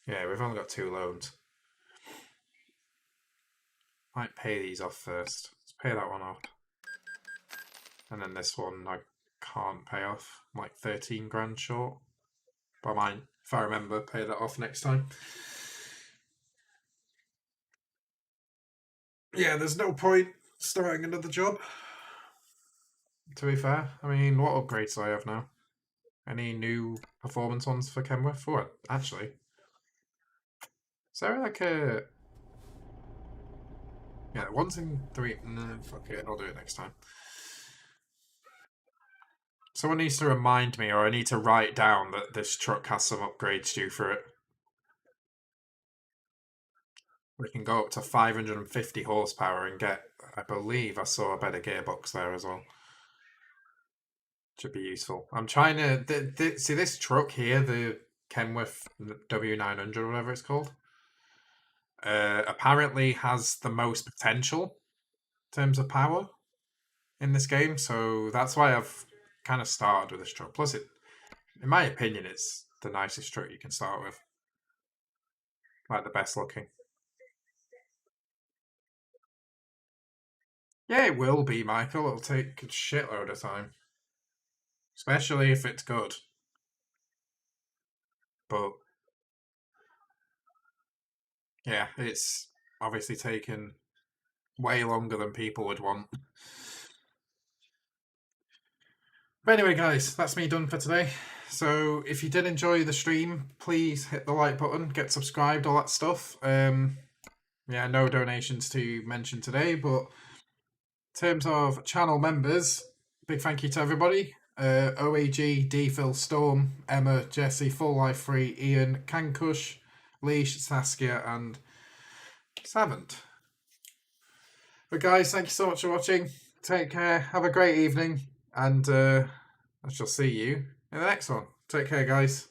Yeah, we've only got 2 loans. Might pay these off first. Let's pay that one off. And then this one I can't pay off. I'm like 13 grand short. But I might, if I remember, pay that off next time. Yeah, there's no point starting another job. To be fair. I mean, what upgrades do I have now? Any new performance ones for Kenworth? Oh, actually. Is there like a... Yeah, 1's in 3... No, fuck it, I'll do it next time. Someone needs to remind me, or I need to write down that this truck has some upgrades due for it. We can go up to 550 horsepower and get, I believe I saw a better gearbox there as well. Should be useful. I'm trying to... see this truck here, the Kenworth W900 or whatever it's called? Apparently has the most potential in terms of power in this game, so that's why I've kind of started with this truck. Plus, it, in my opinion, it's the nicest truck you can start with. Like the best looking. Yeah, it will be, Michael. It'll take a shitload of time. Especially if it's good. But yeah, it's obviously taken way longer than people would want. But anyway, guys, that's me done for today. So if you did enjoy the stream, please hit the like button, get subscribed, all that stuff. Yeah, no donations to mention today, but in terms of channel members, big thank you to everybody. OAG, DeFil, Storm, Emma, Jesse, Full Life Free, Iain, KANKOUSH, Leash, Saskia, and Savant. But guys, thank you so much for watching. Take care, have a great evening, and I shall see you in the next one. Take care, guys.